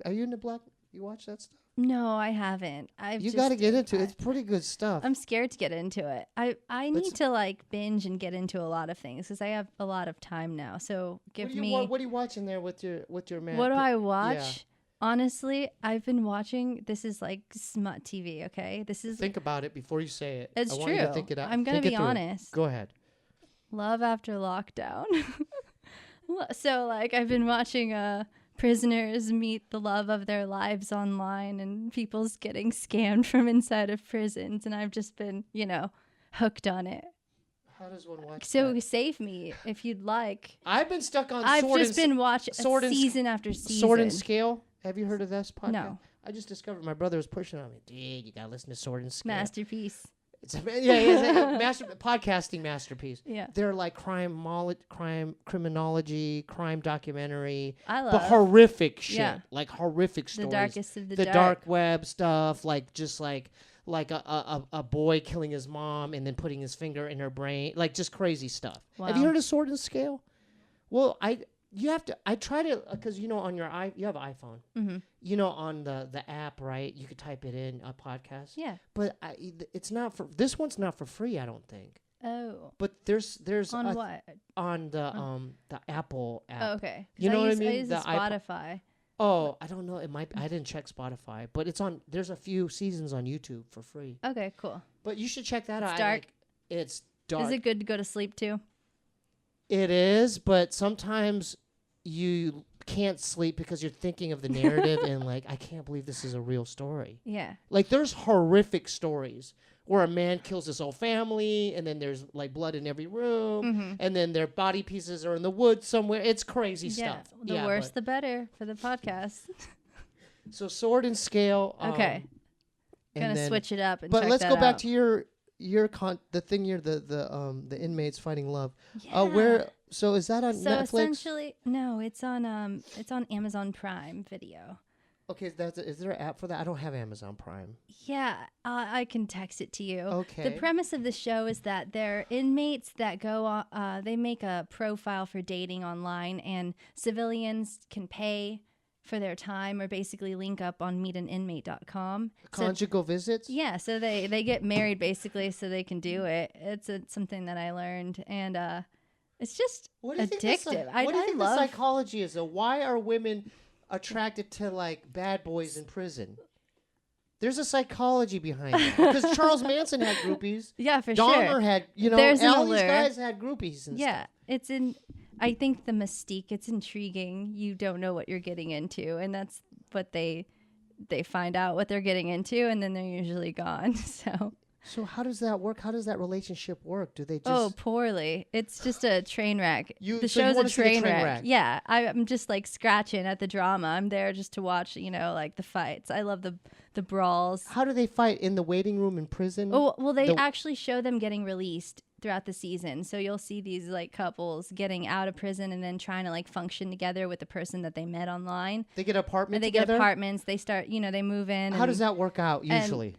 Are you into Black? You watch that stuff? No, I haven't. You got to get into it. It's pretty good stuff. I'm scared to get into it. I need to binge and get into a lot of things because I have a lot of time now. So what are you watching there with your man? What do I watch? Yeah. Honestly, I've been watching. This is like smut TV. Okay, Think about it before you say it. It's true. Want you to think it out. I'm gonna be honest. Go ahead. Love After Lockdown. So I've been watching prisoners meet the love of their lives online and people's getting scammed from inside of prisons, and I've just been hooked on it. How does one watch so that? Save me if you'd like. I've been stuck on I've just been watching season after season. Sword and Scale. Have you heard of this podcast? No. I just discovered my brother was pushing on me. Dude, you gotta listen to Sword and Scale. Masterpiece. It's a podcasting masterpiece. Yeah. They're like criminology, crime documentary. I love. But horrific shit. Like horrific stories. The darkest of the dark web stuff, like a boy killing his mom and then putting his finger in her brain, like just crazy stuff. Wow. Have you heard of Sword and Scale? Well, I try to, because on your you have an iPhone. Mm-hmm. On the app, right? You could type it in a podcast. Yeah. But it's not for this one's not for free, I don't think. Oh. Oh. But there's On what? On the Apple app. Oh, okay. You know what I mean? I use the Spotify. Oh, I don't know. It might. I didn't check Spotify, but it's on. There's a few seasons on YouTube for free. Okay, cool. But you should check that out. It's dark. It's dark. Is it good to go to sleep too? It is, but sometimes you can't sleep because you're thinking of the narrative and like, I can't believe this is a real story. Yeah. Like there's horrific stories where a man kills his whole family and then there's like blood in every room and then their body pieces are in the woods somewhere. It's crazy stuff. The worse the better for the podcast. So Sword and Scale. Okay. Gonna switch it up. But let's go back to the thing you're the inmates finding love. Yeah. So is that on Netflix? So essentially, no, it's on Amazon Prime Video. Okay, is there an app for that? I don't have Amazon Prime. Yeah, I can text it to you. Okay. The premise of the show is that they're inmates that go on, they make a profile for dating online, and civilians can pay for their time or basically link up on meetaninmate.com. Conjugal visits? Yeah, so they get married basically so they can do it. It's something that I learned, and it's just addictive. What do you think the psychology is, though? Why are women attracted to like bad boys in prison? There's a psychology behind it. Because Charles Manson had groupies. Yeah, for Dahmer sure. had, all these guys had groupies and stuff. It's I think the mystique, it's intriguing. You don't know what you're getting into, and that's what they find out what they're getting into, and then they're usually gone. So how does that work? How does that relationship work? Do they just... poorly. It's just a train wreck. The show's a train wreck. Yeah, I'm just like scratching at the drama. I'm there just to watch, like the fights. I love the brawls. How do they fight? In the waiting room in prison? Oh, well, they actually show them getting released throughout the season. So you'll see these like couples getting out of prison and then trying to like function together with the person that they met online. They get apartments and they together? get apartments. They start, they move in. How does that work out usually?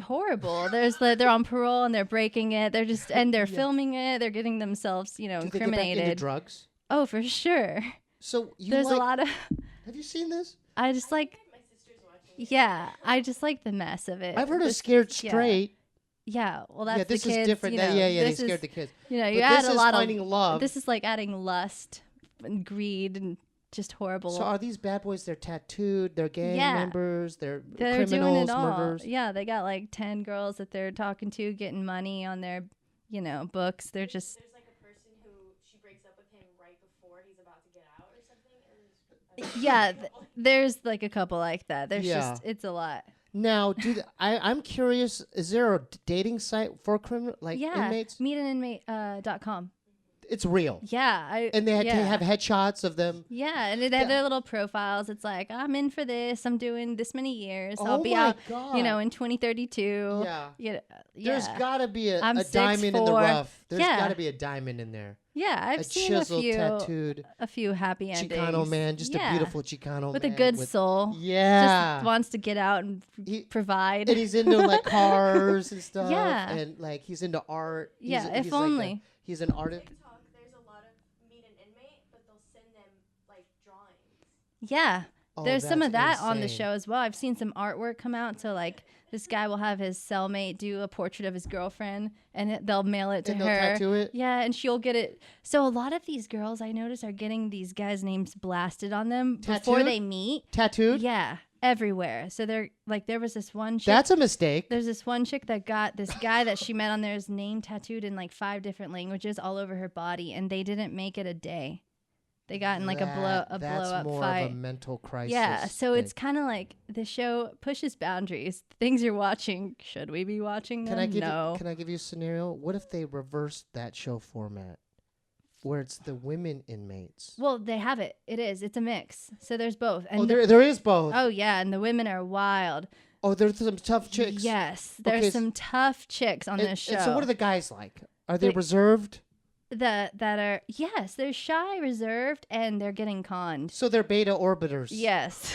Horrible. They're on parole and they're breaking it. They're just they're filming it. They're getting themselves, Do incriminated. They get back into drugs? Oh, for sure. So there's a lot of. Have you seen this? I just like. Yeah, I just like the mess of it. I've heard of Scared Straight. Yeah, well, that's this the kids, is different. They scared the kids. You but add a lot finding love. This is like adding lust and greed and just horrible. So are these bad boys? They're tattooed. They're gang members. They're criminals, doing it all. murderers. Yeah, they got like 10 girls that they're talking to, getting money on their, books. They're just. There's like a person who she breaks up with him right before he's about to get out or something. Yeah, there's like a couple like that. There's just it's a lot. Now, I'm curious. Is there a dating site for inmates? Meetaninmate.com. It's real. Yeah. And they have headshots of them. Yeah, and they have their little profiles. It's like, I'm in for this. I'm doing this many years. I'll be out, in 2032. Yeah. There's got to be a diamond in the rough. There's got to be a diamond in there. Yeah, I've seen tattooed, a few happy endings. Chicano man, just a beautiful Chicano man. With a good soul. Yeah. Just wants to get out and provide. And he's into like cars and stuff. Yeah. And like he's into art. Yeah, if only. Like he's an artist. There's a lot of meet an inmate, but they'll send them like drawings. Yeah. There's some of that on the insane. show as well. I've seen some artwork come out. So like this guy will have his cellmate do a portrait of his girlfriend and they'll mail it to her. They'll tattoo it? Yeah, and she'll get it. So a lot of these girls I notice are getting these guys' names blasted on them before they meet. Tattooed? Yeah, everywhere. So they're like, there was this one chick. That's a mistake. There's this one chick that got this guy that she met on there's name tattooed in like 5 different languages all over her body, and they didn't make it a day. They got in like a blow up That's more fight. of a mental crisis. Yeah, so thing. it's kind of like the show pushes boundaries. Things you're watching, should we be watching them? Can I give you a scenario? What if they reversed that show format, where it's the women inmates? Well, they have it. It's a mix. So there's both. And there is both. Oh yeah, and the women are wild. Oh, there's some tough chicks. Yes, there's some tough chicks on this show. And so what are the guys like? Are they reserved? That are they're shy, reserved, and they're getting conned. So they're beta orbiters. Yes.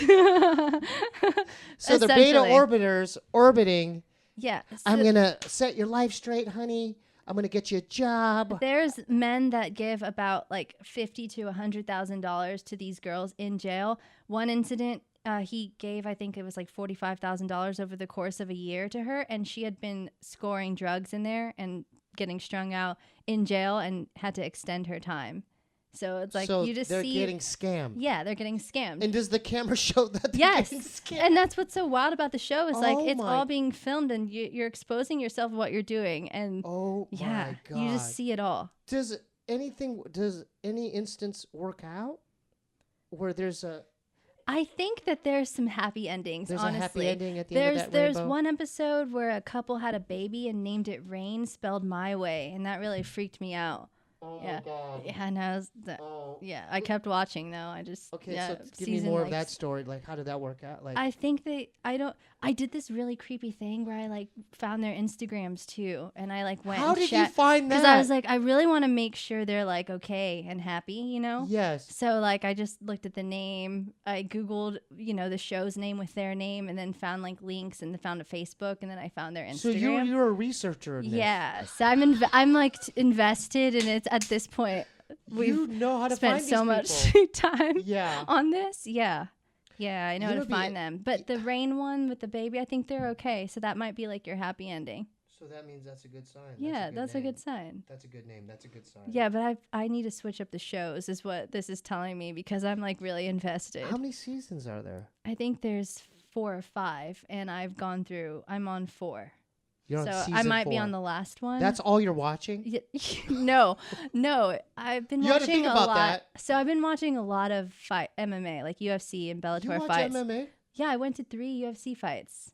So they're beta orbiters orbiting. Yeah. I'm gonna set your life straight, honey. I'm gonna get you a job. There's men that give about like $50,000 to $100,000 to these girls in jail. One incident, he gave, I think it was like $45,000 over the course of a year to her, and she had been scoring drugs in there and getting strung out in jail and had to extend her time. So it's like you just they're see getting scammed. Yeah, they're getting scammed. And does the camera show that they're getting scammed? And that's what's so wild about the show is like it's all being filmed and you're exposing yourself what you're doing. And my God. You just see it all. Does any instance work out where there's a... I think that there's some happy endings, there's honestly. A happy ending at the end of that There's rainbow? one episode where a couple had a baby and named it Rayne, spelled my way, and that really freaked me out. Oh yeah. my God. Yeah, and I kept watching though. I just Okay, so give me more of that story. Like, how did that work out? Like, I think I did this really creepy thing where I like found their Instagrams too, and I like went. How did you find that? Because I was like, I really want to make sure they're like okay and happy, you know? Yes. So like, I just looked at the name. I Googled, the show's name with their name, and then found like links, and then found a Facebook, and then I found their Instagram. So you're a researcher in this. Yeah. So I'm like invested, and it's at this point. You know how to spent find so these much time yeah. on this. Yeah. Yeah, I know how to find them. But the Rayne one with the baby, I think they're okay. So that might be like your happy ending. So that means that's a good sign. Yeah, that's a good sign. That's a good name. That's a good sign. Yeah, but I need to switch up the shows is what this is telling me because I'm like really invested. How many seasons are there? I think there's 4 or 5 and I'm on 4. You're on so season I might 4. be on the last one. That's all you're watching? No. I've been watching a lot. That. So I've been watching a lot of MMA, like UFC and Bellator you watch fights. MMA? Yeah, I went to 3 UFC fights,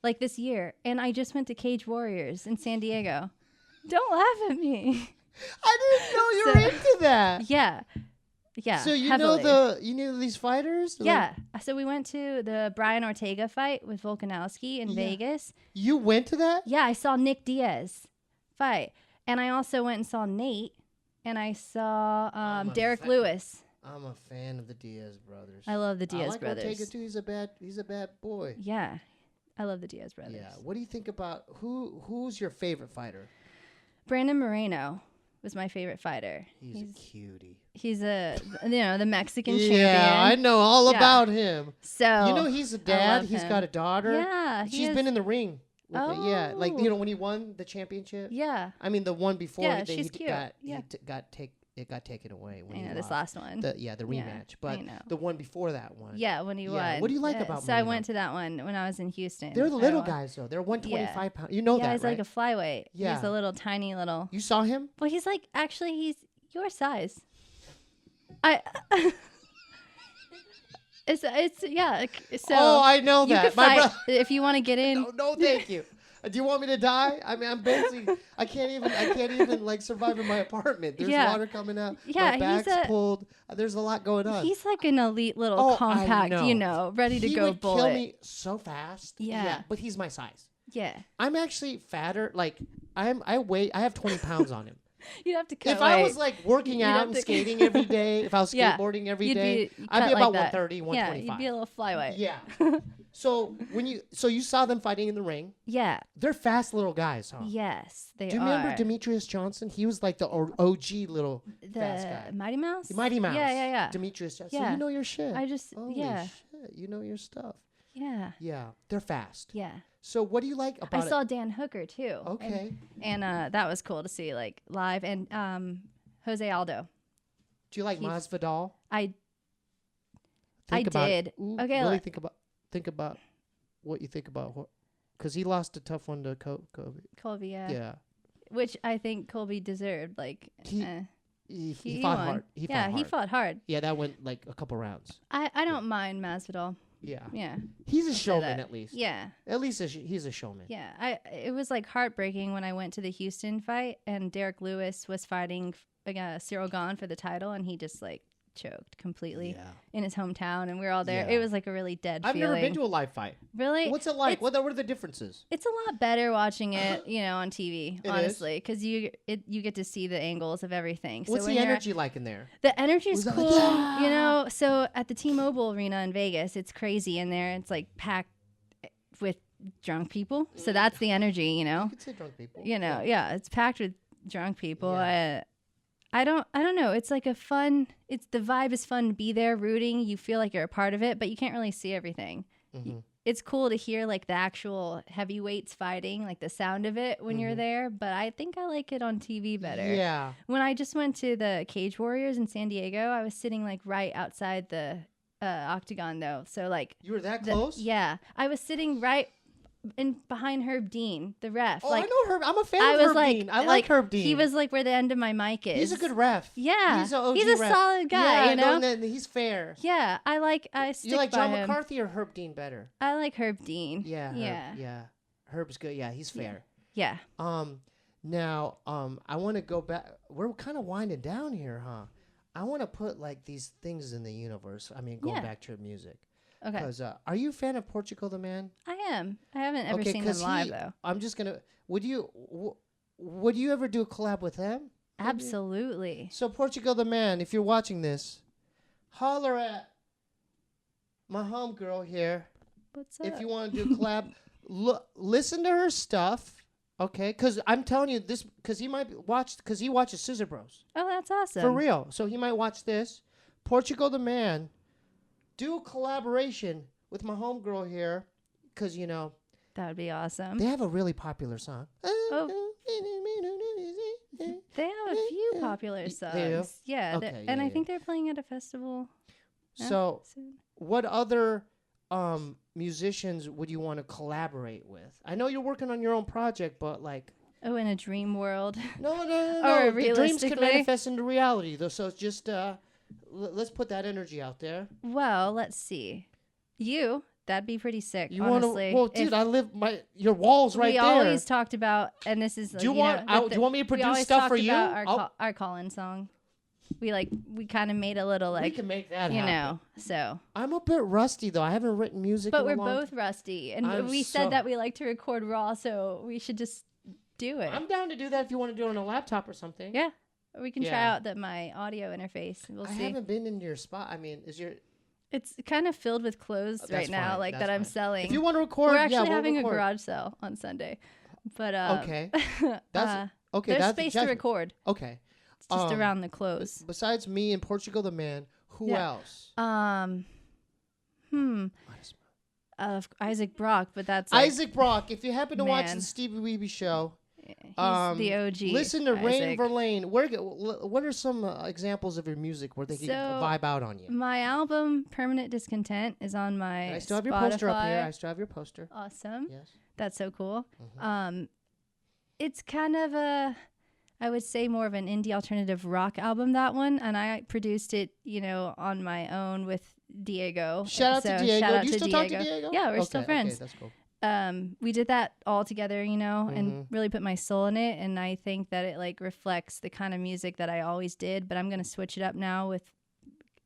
like this year, and I just went to Cage Warriors in San Diego. Don't laugh at me. I didn't know you were into that. Yeah. Yeah. So you heavily. know these fighters? Yeah. So we went to the Brian Ortega fight with Volkanovski in Vegas. You went to that? Yeah, I saw Nick Diaz fight. And I also went and saw Nate. And I saw Derek Lewis. I'm a fan of the Diaz brothers. I love the Diaz brothers. Ortega too. He's a bad boy. Yeah. I love the Diaz brothers. Yeah. What do you think about who's your favorite fighter? Brandon Moreno was my favorite fighter. He's a cutie. He's the Mexican champion. Yeah, I know all about him. So he's a dad. He's got a daughter. Yeah, she's been in the ring. Yeah, like Oh. when he won the championship. Yeah. I mean the one before. Yeah, she's cute. It got taken away when I know this last one. The rematch, but the one before that one. Yeah, when he won. What do you like about? So I went to that one when I was in Houston. They're the little guys though. They're 125 pounds. You know that, he's right? like a flyweight. Yeah, he's a little tiny little. You saw him? Well, he's your size. It's yeah. So I know that. You can fight if you want to get in. No, thank you. Do you want me to die? I mean, I'm basically. I can't even like survive in my apartment. There's water coming out. Yeah, my back's pulled. There's a lot going on. He's like an elite little compact, ready to go bullet. He would kill me so fast. Yeah, but he's my size. Yeah, I'm actually fatter. Like I have 20 pounds on him. You'd have to cut If I was like working out and skating every day, if I was skateboarding every day, I'd be about 130, 125. Yeah, you'd be a little flyweight. Yeah. So you saw them fighting in the ring. Yeah. They're fast little guys, huh? Yes, they are. Do you remember Demetrius Johnson? He was like the OG little fast guy. Mighty Mouse? Mighty Mouse. Yeah. Demetrius Johnson. Yeah. So you know your shit. Holy shit, you know your stuff. Yeah. Yeah. They're fast. Yeah. So what do you like about it? I saw Dan Hooker too. Okay. And that was cool to see like live and Jose Aldo. Do you like Masvidal? I did. Okay. Really think about what you think about, because he lost a tough one to Colby, yeah. Yeah. Which I think Colby deserved. Like he fought hard. He fought hard. Yeah, that went like a couple rounds. I don't mind Masvidal. Yeah. Yeah. He's a showman at least. Yeah. At least he's a showman. Yeah. It was like heartbreaking when I went to the Houston fight and Derek Lewis was fighting Cyril Gane for the title and he just like choked completely in his hometown and we were all there. Yeah. It was like a really dead I've feeling. never been to a live fight. Really? What's it like? What are the differences? It's a lot better watching it, on TV, honestly, because you get to see the angles of everything. What's the energy like in there? The energy is cool, like, So at the T-Mobile Arena in Vegas, it's crazy in there. It's like packed with drunk people. So that's the energy, You could say drunk people. Yeah, it's packed with drunk people. Yeah. I don't know. It's like the vibe is fun to be there rooting. You feel like you're a part of it, but you can't really see everything. Mm-hmm. it's cool to hear like the actual heavyweights fighting, like the sound of it when you're there. But I think I like it on TV better. Yeah. When I just went to the Cage Warriors in San Diego, I was sitting like right outside the octagon though. So like you were that close? Yeah, I was sitting right behind Herb Dean, the ref. Oh, like, I know Herb. I'm a fan of Herb Dean. I like Herb Dean. He was like where the end of my mic is. He's a good ref. Yeah, he's a ref. solid guy. Yeah, you know, he's fair. Yeah, I stick You like by John him. McCarthy or Herb Dean better? I like Herb Dean. Yeah, yeah. Herb's good. Yeah, he's fair. Yeah. Now, I want to go back. We're kind of winding down here, huh? I want to put like these things in the universe. I mean, going back to music. Okay. Because are you a fan of Portugal the Man? I am. I haven't ever seen them live though. I'm just gonna. Would you ever do a collab with them? Maybe? Absolutely. So Portugal the Man, if you're watching this, holler at my homegirl here. What's up? If you want to do a collab, listen to her stuff. Okay, because I'm telling you this, because he watches Scissor Bros. Oh, that's awesome. For real. So he might watch this. Portugal the Man, do a collaboration with my homegirl here, because, you know. That would be awesome. They have a really popular song. Oh. They have a few popular songs. They do? Yeah. Okay, and I think they're playing at a festival. So soon. What other musicians would you want to collaborate with? I know you're working on your own project, but like. Oh, in a dream world. No. Or the dreams can realistically? manifest into reality, though. So it's just let's put that energy out there. Well, let's see. That'd be pretty sick. You honestly. Well, dude, your walls right there. We always talked about, and this is. Do you want me to produce stuff for you? Our call-in song. We kind of made a little like. We can make that happen. You know, so. I'm a bit rusty though. I haven't written music. But we're both rusty, and we said that we like to record raw, so we should just do it. I'm down to do that if you want to do it on a laptop or something. Yeah, we can try out my audio interface. We'll see. I haven't been in your spot. I mean, It's kind of filled with clothes right now, fine. that I'm selling. If you want to record, we're actually we'll having record. a garage sale on Sunday. But okay, that's okay. There's that's space to record. Okay, it's just around the clothes. Besides me and Portugal the Man, who else? Isaac Brock, but that's Isaac Brock. If you happen to watch the Steebee Weebee Show. He's the OG. Listen to Rayne Verlaine. What are some examples of your music where they can vibe out on you? My album Permanent Discontent is on my I still have Spotify. your poster up here. I still have your poster. Awesome. Yes. That's so cool. Mm-hmm. It's kind of I would say more of an indie alternative rock album, that one, and I produced it, on my own with Diego. Shout out to Diego. Do you still talk to Diego? Yeah, we're still friends. Okay, that's cool. We did that all together, and really put my soul in it. And I think that it reflects the kind of music that I always did, but I'm going to switch it up now with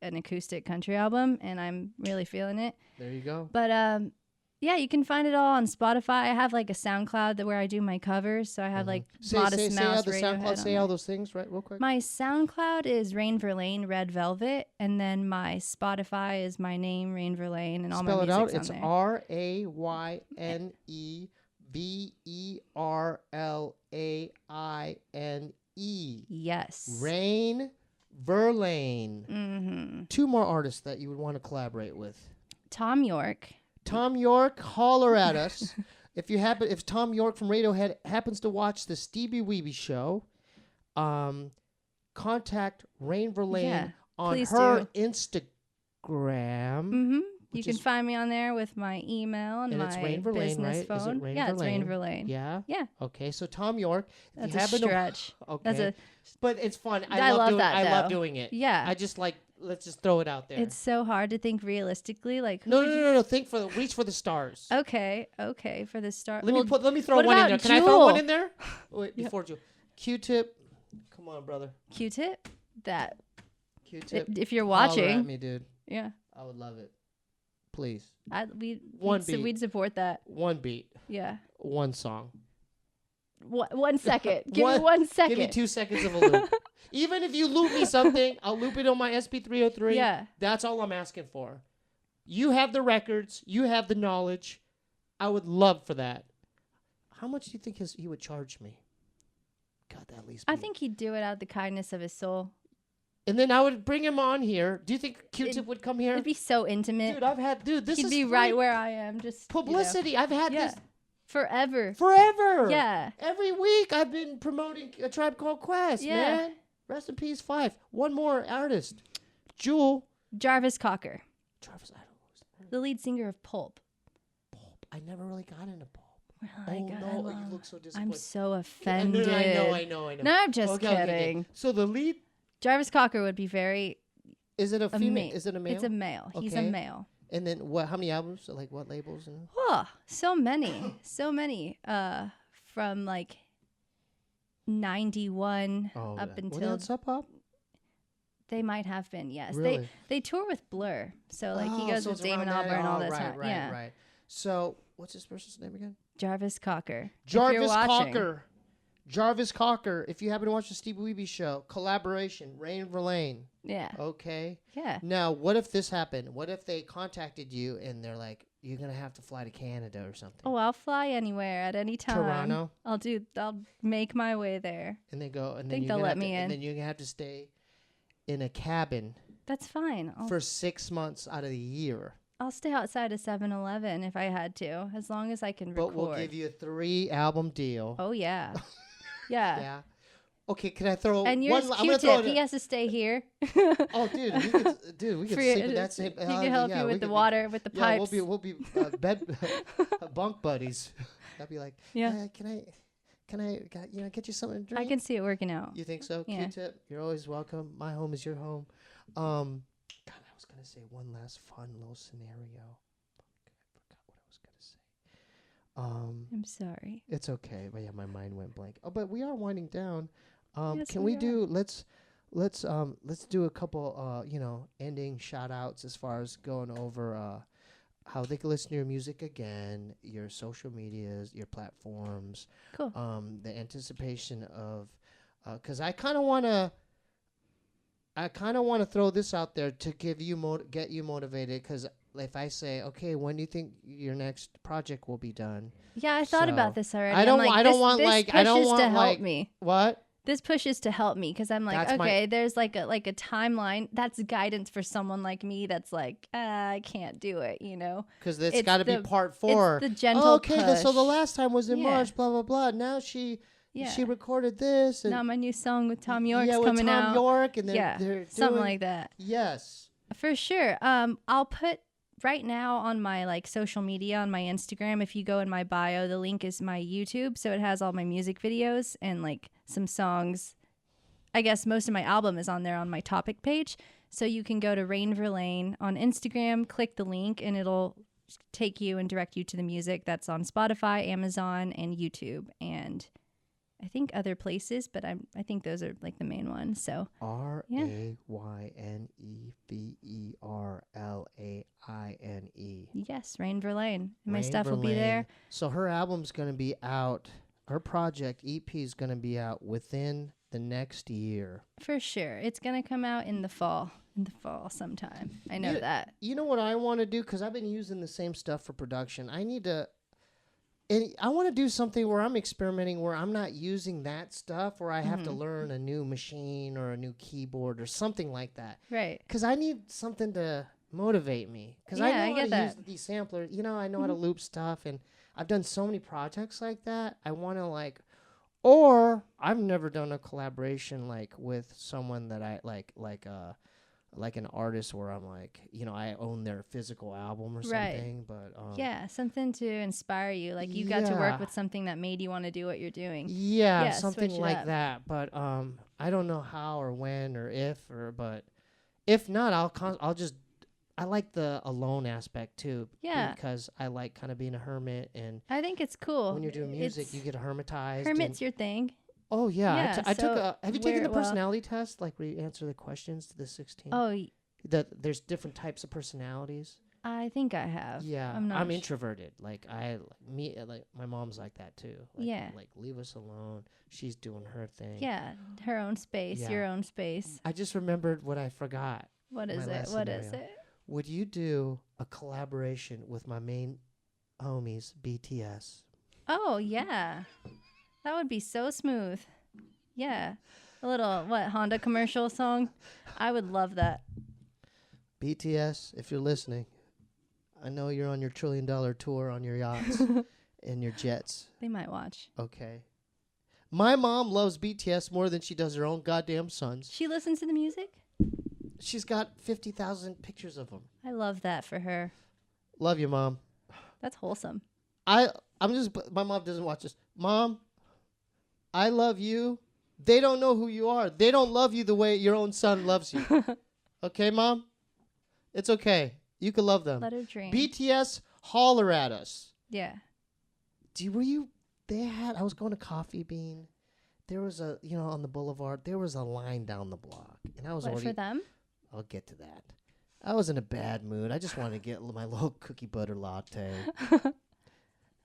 an acoustic country album, and I'm really feeling it. There you go. But, yeah, you can find it all on Spotify. I have a SoundCloud where I do my covers. So I have Modest Mouse, Radiohead. Say all those things real quick. My SoundCloud is Rayne Verlaine, Red Velvet, and then my Spotify is my name, Rayne Verlaine, and all my music's on there. Spell it out. It's RayneVerlaine. Yes. Rayne Verlaine. Mm-hmm. 2 more artists that you would want to collaborate with. Tom York, holler at us. If Tom York from Radiohead happens to watch the Steebee Weebee Show, contact Rayne Verlaine on her Instagram. Mm-hmm. You can find me on there with my email and my it's Rayne Verlaine, business right? phone. Is it Rayne It's Verlaine? Rayne Verlaine. Yeah? Yeah. Okay, so Tom York. That's a stretch. Okay. But it's fun. I love doing it. Yeah. I just let's just throw it out there. It's so hard to think realistically. No. Reach for the stars. Okay. For the stars. Let me throw one in there. Can I throw one in there? Wait, before Jewel. Q-Tip. Come on, brother. Q-Tip? Q-Tip. If you're watching. Holler at me, dude. Yeah. I would love it. Please. We'd support that. One beat. Yeah. One song. 1 second. Give me 1 second. Give me 2 seconds of a loop. Even if you loop me something, I'll loop it on my SP303. Yeah. That's all I'm asking for. You have the records. You have the knowledge. I would love for that. How much do you think he would charge me? God, that at least. I think he'd do it out of the kindness of his soul. And then I would bring him on here. Do you think Q-Tip would come here? It'd be so intimate. This He'd is be free right where I am. Just publicity. I've had this forever. Yeah. Every week I've been promoting A Tribe Called Quest, man. Rest in peace, 5. One more artist. Jarvis Cocker. Jarvis, I don't know. The lead singer of Pulp. I never really got into Pulp. Oh, you look so disappointed. I'm so offended. I know. No, I'm just kidding. Okay. So the lead... Jarvis Cocker would be very... Is it a female? Is it a male? It's a male. Okay. He's a male. And then what? How many albums? Like what labels? And... Oh, so many. So many. From like 91 up until... Were they on Sub Pop? They might have been, yes. Really? They tour with Blur. So like he goes with Damon Albarn all the time. Right. So what's this person's name again? Jarvis Cocker. Jarvis Cocker. If you happen to watch the Steebee Weebee Show, collaboration, Rayne Verlaine. Yeah. Okay. Yeah. Now, what if this happened? What if they contacted you and they're like, you're gonna have to fly to Canada or something? Oh, I'll fly anywhere at any time. Toronto. I'll make my way there. And they go, and I think they'll let me in. And then you're gonna have to stay in a cabin. That's fine. For 6 months out of the year. I'll stay outside of 7-Eleven if I had to, as long as I can record. But we'll give you a 3-album deal. Oh yeah. Yeah. Okay, can I throw and yours Q-Tip, he has to stay here. Oh, dude, we could sleep in that same. He can help you with the water, with the pipes. We'll be bed bunk buddies. I'll be like, can I get you something to drink? I can see it working out. You think so? Yeah. Q-Tip, you're always welcome. My home is your home. God, I was gonna say one last fun little scenario. I forgot what I was gonna say. I'm sorry. It's okay, but yeah, my mind went blank. Oh, but we are winding down. Yes, can we do? Let's do a couple ending shout outs as far as going over how they can listen to your music again, your social medias, your platforms. Cool. The anticipation of, because I kind of want to throw this out there to give you get you motivated. Because if I say, okay, when do you think your next project will be done? Yeah, I thought about this already. I don't want to help me. What? This pushes to help me because I'm like, there's like a timeline. That's guidance for someone like me that's like, I can't do it, Because it's got to be part 4. It's the gentle push. So the last time was in March, blah, blah, blah. Now she recorded this. And now my new song with Tom York's with coming Tom out. York, and they're something like that. Yes. For sure. I'll put right now on my like social media, on my Instagram, if you go in my bio, the link is my YouTube. So it has all my music videos and like some songs. I guess most of my album is on there on my topic page. So you can go to Rayne Verlaine on Instagram, click the link, and it'll take you and direct you to the music that's on Spotify, Amazon, and YouTube. And I think other places, but I think those are like the main ones. So RayneVerlaine. Yes, Rayne Verlaine. My stuff will be there. So her album's going to be out. Her project EP is going to be out within the next year. For sure. It's going to come out in the fall. Sometime. I know that. You know what I want to do? Because I've been using the same stuff for production. I want to do something where I'm experimenting, where I'm not using that stuff, where I have to learn a new machine or a new keyboard or something like that. Right. Because I need something to motivate me. Because I know how to use the sampler. I know how to loop stuff, and I've done so many projects like that. I want to or I've never done a collaboration with someone that I like an artist where I'm I own their physical album or something. But something to inspire you. Like you got to work with something that made you want to do what you're doing. Yeah, something like that. But I don't know how or when or if but if not, I like the alone aspect too. Yeah. Because I like kind of being a hermit, and I think it's cool. When you're doing music, you get hermitized. Hermit's your thing. Oh yeah, I took have you taken the personality test? Like where you answer the questions to the 16? Oh, that there's different types of personalities. I think I have. Yeah, I'm introverted. My mom's like that too. Leave us alone. She's doing her thing. Yeah, her own space, your own space. I just remembered what I forgot. What is it? What is it? Would you do a collaboration with my main homies, BTS? Oh yeah. That would be so smooth. Yeah. A little, Honda commercial song? I would love that. BTS, if you're listening, I know you're on your $1 trillion tour on your yachts and your jets. They might watch. Okay. My mom loves BTS more than she does her own goddamn sons. She listens to the music? She's got 50,000 pictures of them. I love that for her. Love you, Mom. That's wholesome. My mom doesn't watch this. Mom, I love you. They don't know who you are. They don't love you the way your own son loves you. Okay, Mom? It's okay. You can love them. Let her dream. BTS, holler at us. Yeah. I was going to Coffee Bean. There was on the boulevard, there was a line down the block. And I was for them? I'll get to that. I was in a bad mood. I just wanted to get my little cookie butter latte.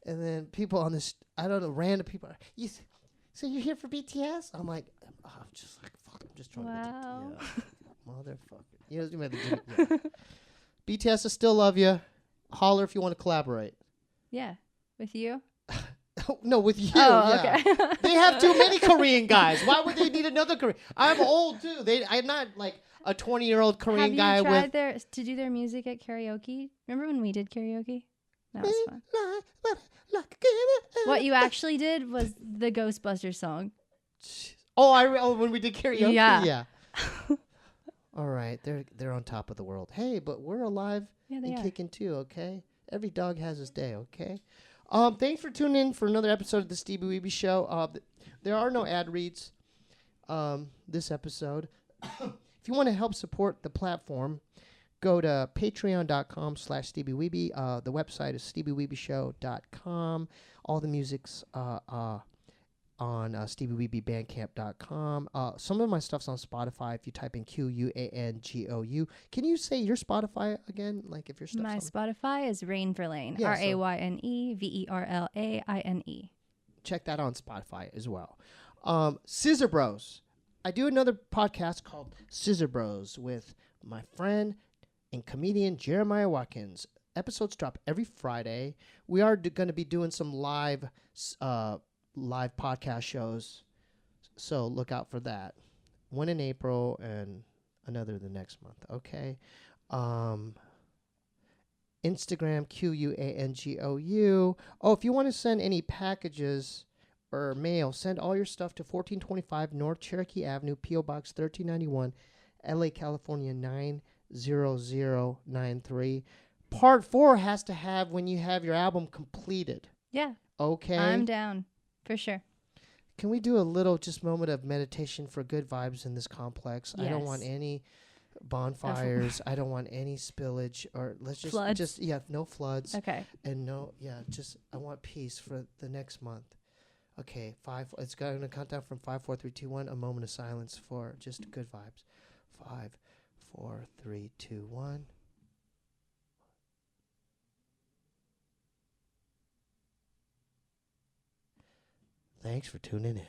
And then people on this, I don't know, random people. So you're here for BTS? I'm like, I'm just like, fuck, I'm just trying to get motherfucker. Yeah. BTS, I still love you. Holler if you want to collaborate. Yeah. With you? No, with you. Oh, yeah. okay. They have too many Korean guys. Why would they need another Korean? I'm old too. I'm not like a 20-year-old Korean guy. Have you tried to do their music at karaoke? Remember when we did karaoke? That was fun. What you actually did was the Ghostbusters song. Oh, when we did karaoke? Yeah. All right. They're on top of the world. Hey, but we're alive and kicking too, okay? Every dog has his day, okay? Thanks for tuning in for another episode of the Steebee Weebee Show. There are no ad reads this episode. If you want to help support the platform, go to patreon.com/SteebeeWeebee. The website is SteebeeWeebeeShow.com. All the music's on SteebeeWeebeeBandcamp.com. Some of my stuff's on Spotify. If you type in QUANGOU. Can you say your Spotify again? Like if your stuff's My on Spotify is Rayne Verlaine. Yeah, RayneVerlaine. Check that on Spotify as well. Scissor Bros. I do another podcast called Scissor Bros with my friend and comedian Jeremiah Watkins. Episodes drop every Friday. We are going to be doing some live podcast shows, so look out for that. One in April and another the next month. Okay. Instagram QUANGOU. Oh, if you want to send any packages or mail, send all your stuff to 1425 North Cherokee Avenue, P.O. Box 1391, LA, California 90093. Part 4 has to have when you have your album completed. Yeah. Okay. I'm down. For sure. Can we do a little just moment of meditation for good vibes in this complex? Yes. I don't want any bonfires. I don't want any spillage, or let's just floods. No floods. Okay. And I want peace for the next month. Okay, it's going to count down from 5, 4, 3, 2, 1. A moment of silence for just good vibes. 5, 4, 3, 2, 1. Thanks for tuning in.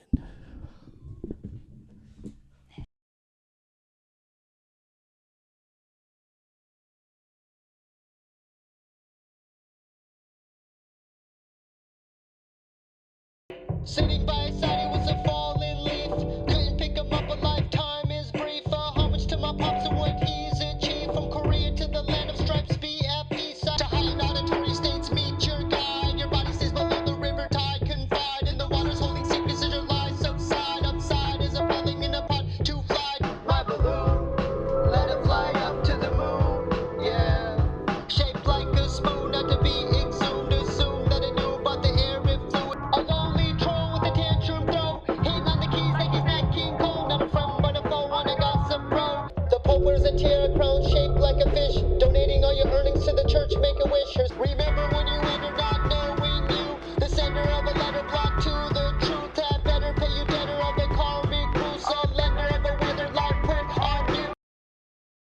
Sitting by his side, he was a fallen leaf. Couldn't pick him up, a lifetime is brief. Homage to my pops and what he's achieved. From Korea to the land of stripes, BFE side. To high auditory states, meet your guide. Your body stays below the river tide. Confide in the waters, holding secrets as your lies subside. Upside is a falling in a pot to fly. My balloon, let it fly up to the moon. Yeah, shaped like a spoon, not to be exhumed. Assume that it knew about the air it flew. A lonely troll with a tantrum throw. Hitting on the keys like he's not King Kong. Not a friend but a foe on a gossip bro. The Pope wears a tiara crown shaped like a fish. Donating all your earnings to the church, make a wish. Remember